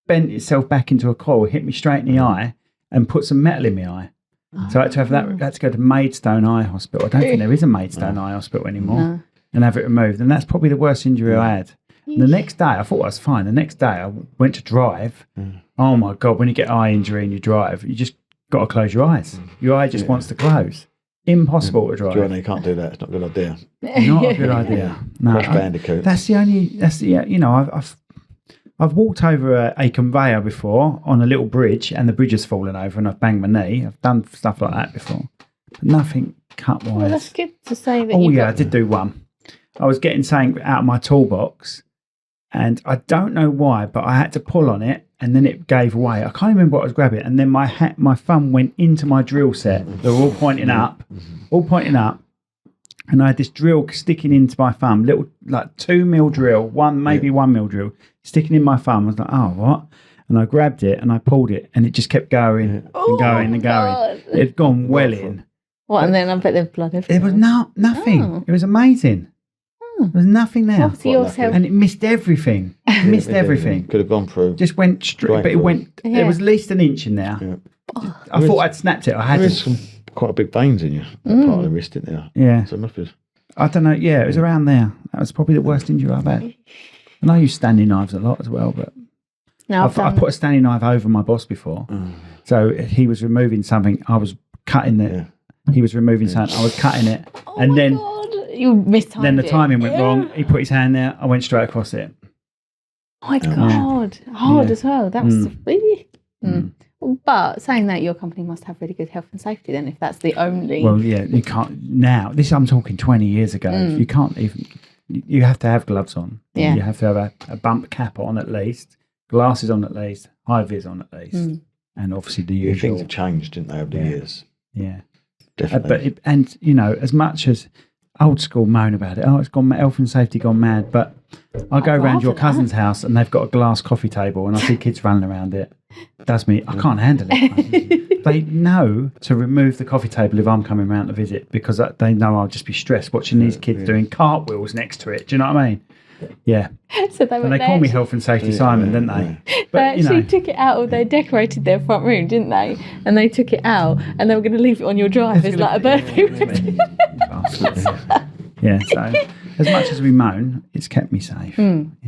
bent itself back into a coil, hit me straight in the eye, and put some metal in my eye. So I had to have that. I had to go to Maidstone Eye Hospital. I don't think there is a Maidstone Eye Hospital anymore, and have it removed. And that's probably the worst injury I had. And the next day, I thought I was fine. The next day, I went to drive. Oh my God! When you get eye injury and you drive, you just got to close your eyes. Your eye just wants to close. Impossible to drive. Johnny, you can't do that. It's not a good idea. Not a good idea. No, Crash Bandicoot. That's the you know, I've walked over a conveyor before on a little bridge, and the bridge has fallen over, and I've banged my knee. I've done stuff like that before, but nothing cut wise. Well, that's good to say that. I did do one. I was getting something out of my toolbox, and I don't know why, but I had to pull on it, and then it gave away. I can't remember what I was grabbing, and then my thumb went into my drill set. They were all pointing up, and I had this drill sticking into my thumb, little like 2 mil drill, 1 mil drill, sticking in my thumb. I was like, oh, what? And I grabbed it and I pulled it, and it just kept going and going and going. It had gone well in. What? And then I bet there's blood everywhere. There was nothing. Oh. It was amazing. There was nothing there. And it missed everything. Everything. Could have gone through. Just went straight, but it went. There was at least an inch in there. Yeah. I thought I'd snapped it. I had some quite big veins in you, that part of the wrist, isn't there? Yeah. So it must be. I don't know. Yeah, it was around there. That was probably the worst injury I've had. And I use standing knives a lot as well, but I put a standing knife over my boss before. So he was removing something. I was cutting it. Yeah. He was removing something. I was cutting it. And then you mistimed Then the timing went wrong. He put his hand there. I went straight across it. Oh my God. Hard as well. That was really... But saying that, your company must have really good health and safety then, if that's the only... Well, yeah, you can't... Now, I'm talking 20 years ago. You can't even... You have to have gloves on. Yeah. You have to have a bump cap on at least, glasses on at least, high vis on at least, and obviously the usual... Things have changed, didn't they, over the years? Yeah. Definitely. As much as old school moan about it, it's gone, health and safety gone mad, but I go around your cousin's house and they've got a glass coffee table and I see kids running around it. That's me. I can't handle it. They know to remove the coffee table if I'm coming round to visit, because they know I'll just be stressed watching these kids doing cartwheels next to it. Do you know what I mean? Yeah. So they call me Health and Safety Simon, didn't they? But, they actually took it out. They decorated their front room, didn't they? And they took it out and they were going to leave it on your drive as like a birthday present. Yeah, so as much as we moan, it's kept me safe.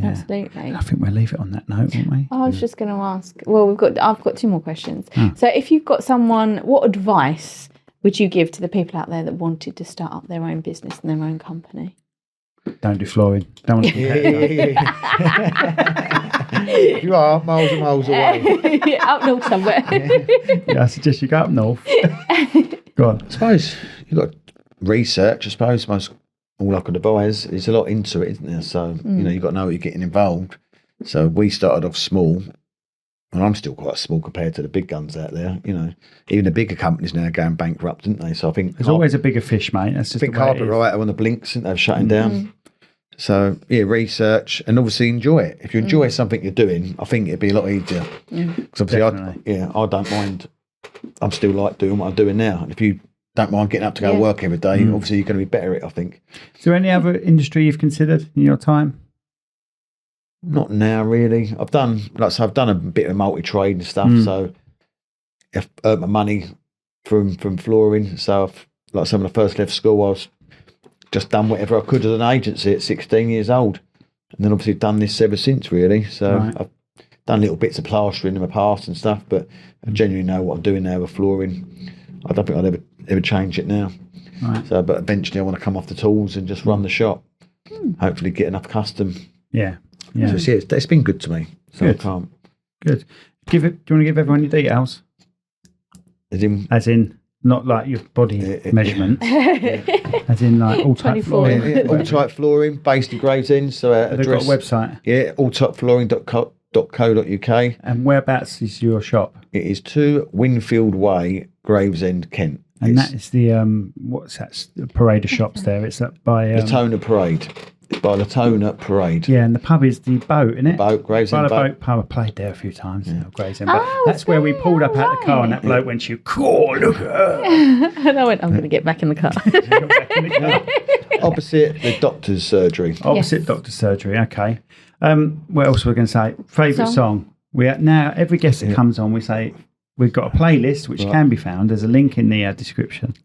Absolutely. I think we'll leave it on that note, won't we? I was just going to ask. Well, I've got 2 more questions. So, if you've got someone, what advice would you give to the people out there that wanted to start up their own business and their own company? Don't do flooring. Don't want to be You are miles and miles away. Up north somewhere. I suggest you go up north. Go on. I suppose you've got research. I suppose most all I could advise is a lot into it, isn't there? So you've got to know what you're getting involved. So we started off small, and I'm still quite small compared to the big guns out there. Even the bigger companies now are going bankrupt, didn't they? So I think there's always a bigger fish, mate. That's just I think Carpet on the blinks, and they're shutting down. So research and obviously enjoy it. If you enjoy something you're doing, I think it'd be a lot easier. Because obviously, I don't mind. I'm still like doing what I'm doing now. And if you don't mind getting up to go work every day, obviously you're going to be better at it, I think. Is there any other industry you've considered in your time? Not now, really. I've done a bit of multi-trade and stuff. So I've earned my money from flooring. So like some of the first left school, I was just done whatever I could as an agency at 16 years old, and then obviously done this ever since, really. So I've done little bits of plastering in my past and stuff, but I genuinely know what I'm doing now with flooring. I don't think I'd ever change it now. So, but eventually I want to come off the tools and just run the shop. Hopefully get enough custom. Yeah. So it's been good to me. So good. I can't. Good. Do you want to give everyone your details? As in not like your body measurement. As in like all type flooring. All type flooring based in Gravesend. So our they've address, got a website. Yeah, alltypeflooring.co.uk. And whereabouts is your shop? It is 2 Winfield Way, Gravesend, Kent. And that is the what's that? The parade of shops there. It's up by Latona Parade. It's by Latona Parade. Yeah, and the pub is the Boat, isn't it? Boat, Gravesend Boat pub. I played there a few times. Gravesend, but that's where we pulled up out the car, and that bloke went, "You cool, look at her." And I went, "I'm going to get back in the car." Opposite the doctor's surgery. Opposite doctor's surgery. Okay. What else were we going to say? Favourite song? We are, now every guest that comes on, we say we've got a playlist which can be found. There's a link in the description.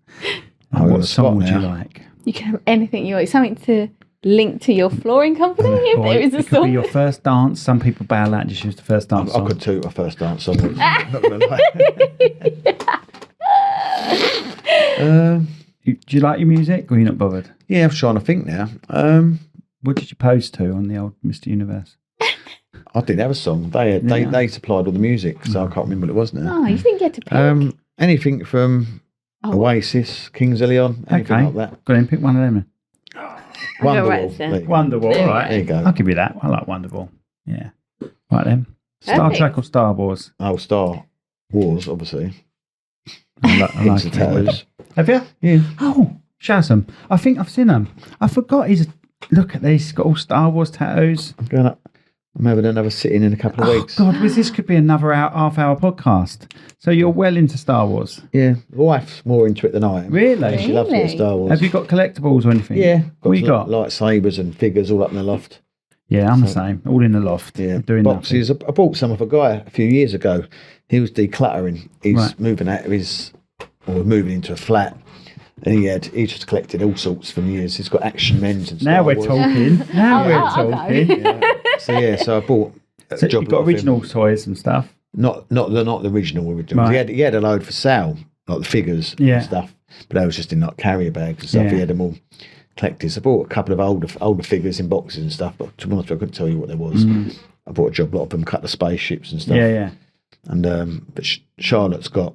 What song would you like? You can have anything you want. Something to link to your flooring company if there is a it song. could be your first dance. Some people bail out and just use the first dance song. I could toot a first dance song. Not going to lie. Do you like your music or are you not bothered? Yeah, I'm trying to think now. What did you post to on the old Mr. Universe? I didn't have a song. They supplied all the music, so I can't remember what it was now. Oh, you didn't get to pick. Anything from Oasis, Kings of Leon, anything like that. Go ahead and pick one of them. Wonderwall. There you go. Wonderwall, all right. There you go. I'll give you that. I like Wonderwall. Yeah. Right then. Star Trek or Star Wars? Oh, Star Wars, obviously. I like the tattoos. Have you? Yeah. Oh, show us them. I think I've seen them. I forgot look at this. He's got all Star Wars tattoos. I'm going up. I'm having another sit-in in a couple of weeks. God, this could be another half-hour podcast. So you're well into Star Wars. Yeah. My wife's more into it than I am. Really? She loves it, Star Wars. Have you got collectibles or anything? Yeah. What you got? Lightsabers and figures all up in the loft. Yeah, I'm the same. All in the loft. Yeah. Doing Boxes. I bought some of a guy a few years ago. He was decluttering. He's moving out of moving into a flat. And he just collected all sorts from years. He's got Action Men's and Star Now we're Wars. talking. Now we're talking. Yeah. So I bought So you've got original toys and stuff. Not the original. Right. He had a load for sale, like the figures and stuff. But they was just in like carrier bags and stuff. Yeah. He had them all collected. So I bought a couple of older figures in boxes and stuff. But to be honest, I couldn't tell you what there was. I bought a job lot of them, cut the spaceships and stuff. Yeah. And but Charlotte's got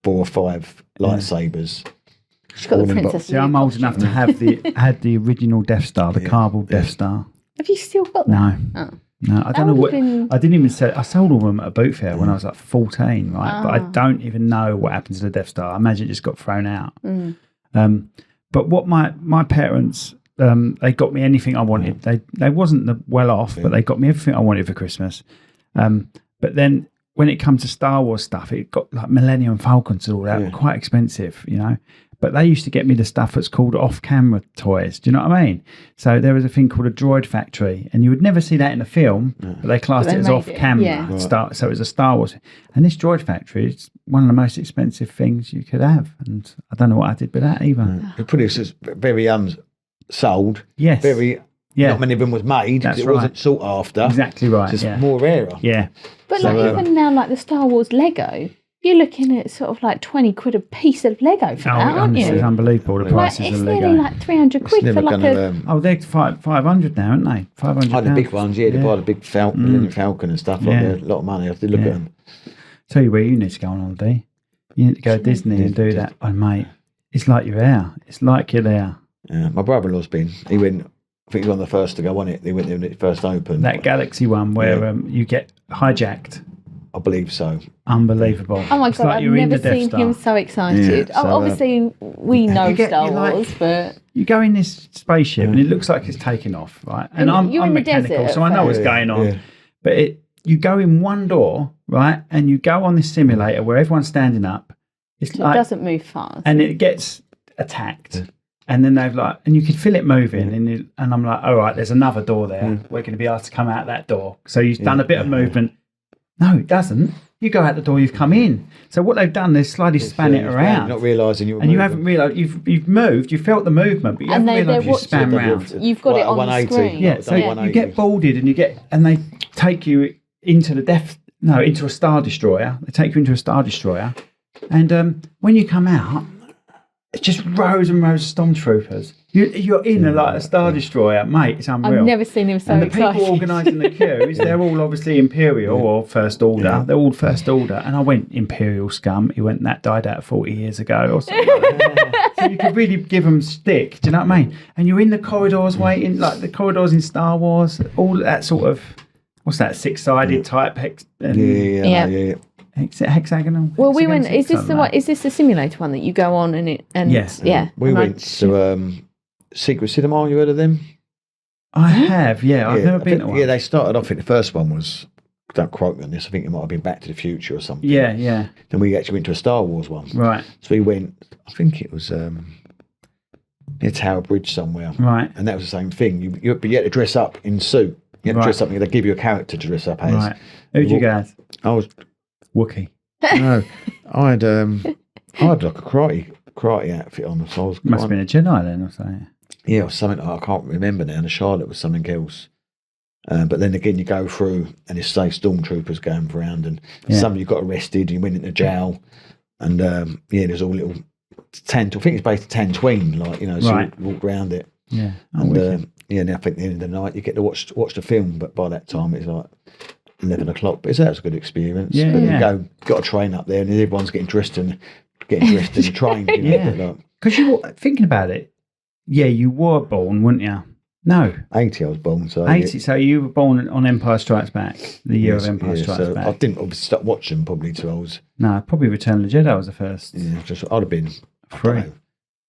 4 or 5 lightsabers. She's got the princess. Yeah, I'm old enough to have had the original Death Star, the cardboard Death Star. Have you still got that? No. No, I don't know what. I didn't even sell. I sold all of them at a boot fair when I was like 14, right? But I don't even know what happened to the Death Star. I imagine it just got thrown out. But what my parents, they got me anything I wanted. They wasn't well off, but they got me everything I wanted for Christmas. But then when it comes to Star Wars stuff, it got like Millennium Falcons and all that, quite expensive, you know. But they used to get me the stuff that's called off-camera toys. Do you know what I mean? So there was a thing called a droid factory, and you would never see that in a film, but they classed it as off-camera. So it was a Star Wars. And this droid factory is one of the most expensive things you could have. And I don't know what I did with that either. It produces very sold. Yes. Not many of them was made because it wasn't sought after. Exactly right. It's just more rarer. Yeah. But even now, like the Star Wars Lego, you're looking at sort of like 20 quid a piece of Lego for that, aren't you? It's unbelievable, the prices it's of Lego. It's nearly like 300 quid for like they're 500 now, aren't they? 500 Oh, the big ones, they buy the big Falcon and stuff. They're a lot of money. I have to look at them. Tell you where you need to go on holiday. You need to go to Disney and do that. Oh, mate, it's like you're there. It's like you're there. Yeah, my brother-in-law's been. He went, I think he was one of the first to go on it. He went there when it first opened. That Galaxy one where you get hijacked. I believe so. Unbelievable. Oh my God, I've never seen him so excited. Yeah, obviously, we know Star Wars, but... You go in this spaceship and it looks like it's taking off, right? And I'm mechanical, so I know what's going on. Yeah. But you go in one door, right? And you go on this simulator where everyone's standing up. It doesn't move fast. And it gets attacked. And then and you can feel it moving. And I'm like, all right, there's another door there. We're going to be able to come out that door. So you've done a bit of movement. No, it doesn't. You go out the door you've come in. So what they've done is slightly span it around. Not realising you're and you haven't realised you've moved. You felt the movement, but you haven't realised you span round. You've got it on the screen. Yeah, so you get boarded and they take you into into a Star Destroyer. They take you into a Star Destroyer, and when you come out, it's just rows and rows of stormtroopers. You're in a Star Destroyer, mate. It's unreal. I've never seen him so excited. And the people organising the queues, they're all obviously Imperial or First Order. Yeah. They're all First Order. And I went Imperial scum. He went, that died out 40 years ago or something like that. So you could really give them stick. Do you know what I mean? And you're in the corridors waiting, like the corridors in Star Wars, all that sort of, what's that, 6-sided type hex? Hexagonal. Well, we went. Is this the one? Is this the simulator one that you go on and it? And yes. Yeah. We went to Secret Cinema. You heard of them? I have. Yeah, I've never been to one. Yeah, they started off. The first one was. Don't quote me on this. I think it might have been Back to the Future or something. Yeah, yeah. Then we actually went to a Star Wars one. Right. So we went. I think it was near Tower Bridge somewhere. Right. And that was the same thing. You had to dress up in suit. You had to dress up. They give you a character to dress up as. Right. Who'd you go as? I was. Wookiee. No, I had like a karate outfit on, so I was Must have been a Jedi then or something. Yeah, or something I can't remember now. The Charlotte was something else. But then again, you go through and it's say stormtroopers going around, and some of you got arrested and you went into jail, and there's all little I think it's based on Tantween, like so you walk around it. Yeah, and now I think at the end of the night you get to watch the film, but by that time it's like 11 o'clock. But that was a good experience. Yeah, but then got a train up there, and everyone's getting dressed and trained. Because you were thinking about it. Yeah, you were born, weren't you? No. 80 I was born. So 80, so you were born on Empire Strikes Back, the year of Empire Strikes Back. I didn't obviously start watching them probably till I was... No, probably Return of the Jedi was the first. Yeah, I'd have been... 3.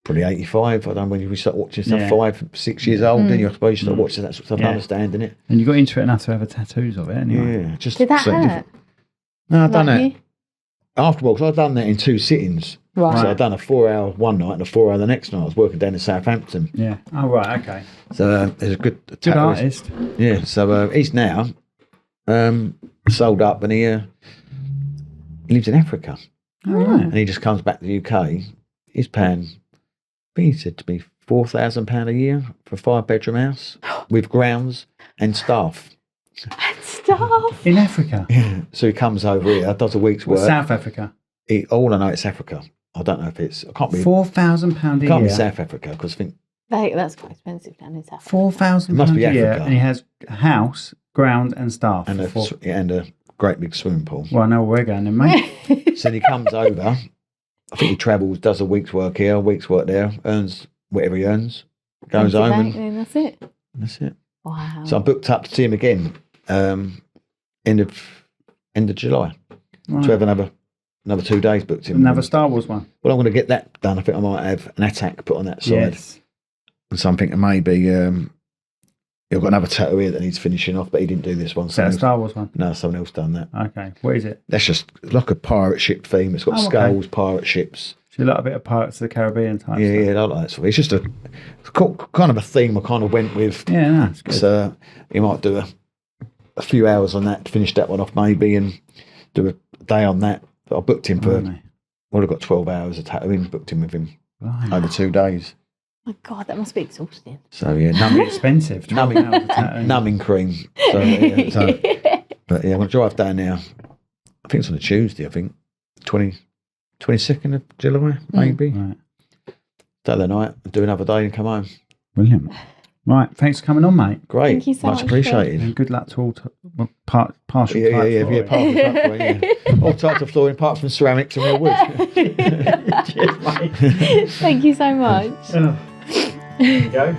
Probably 85. I don't know when we start watching stuff, 5, 6 years old, then I suppose you start watching that sort of stuff, understanding it. And you got into it enough to have tattoos of it anyway. Yeah. Just did that hurt? No, I've done that afterwards. I've done that in 2 sittings. Right. So I've done a 4-hour one night and a 4-hour the next night. I was working down in Southampton. Yeah. Oh, right, okay. So there's a good artist. Yeah, so he's now sold up, and he lives in Africa. Oh, right. And he just comes back to the UK. He's paying, I think he said to me, £4,000 a year for a 5-bedroom house with grounds and staff. And stuff. In Africa? Yeah. So he comes over here, does a week's work. South Africa? All I know it's Africa. I don't know if it's... I can't be... £4,000 a year? Can't be South Africa, because I think... That's quite expensive down in South Africa. £4,000 a year, and he has a house, ground and staff. And a great big swimming pool. Well, I know where we're going then, mate. So he comes over, I think he travels, does a week's work here, a week's work there, earns whatever he earns, goes home, and that's it. That's it. Wow. So I booked up to see him again, end of July, Right. to have another 2 days booked in. Another Star Wars one. Well, I'm going to get that done. I think I might have an attack put on that side. Yes. And so I'm thinking maybe he'll got another tattoo here that needs finishing off, but he didn't do this one. Is that a Star Wars one? No, someone else done that. Okay. What is it? That's just like a pirate ship theme. It's got skulls, pirate ships. So you like a bit of Pirates of the Caribbean type stuff? Yeah, I like that sort of. It's just a kind of a theme I kind of went with. Yeah, no, it's good. So you might do a few hours on that to finish that one off maybe, and do a day on that. But I booked him for, I've got 12 hours of tattooing, booked him with him over 2 days. Oh my God, that must be exhausting. So yeah, expensive. Numbing cream. So, but yeah, I'm going to drive down now. I think it's on a Tuesday, 22nd of July, maybe. Right. That night, do another day and come home. Brilliant. Right, thanks for coming on, mate. Great. Thank you so much, appreciated. And good luck to all partial type Yeah, all types of flooring, apart from ceramics and real wood. Cheers, mate. Thank you so much. There you go.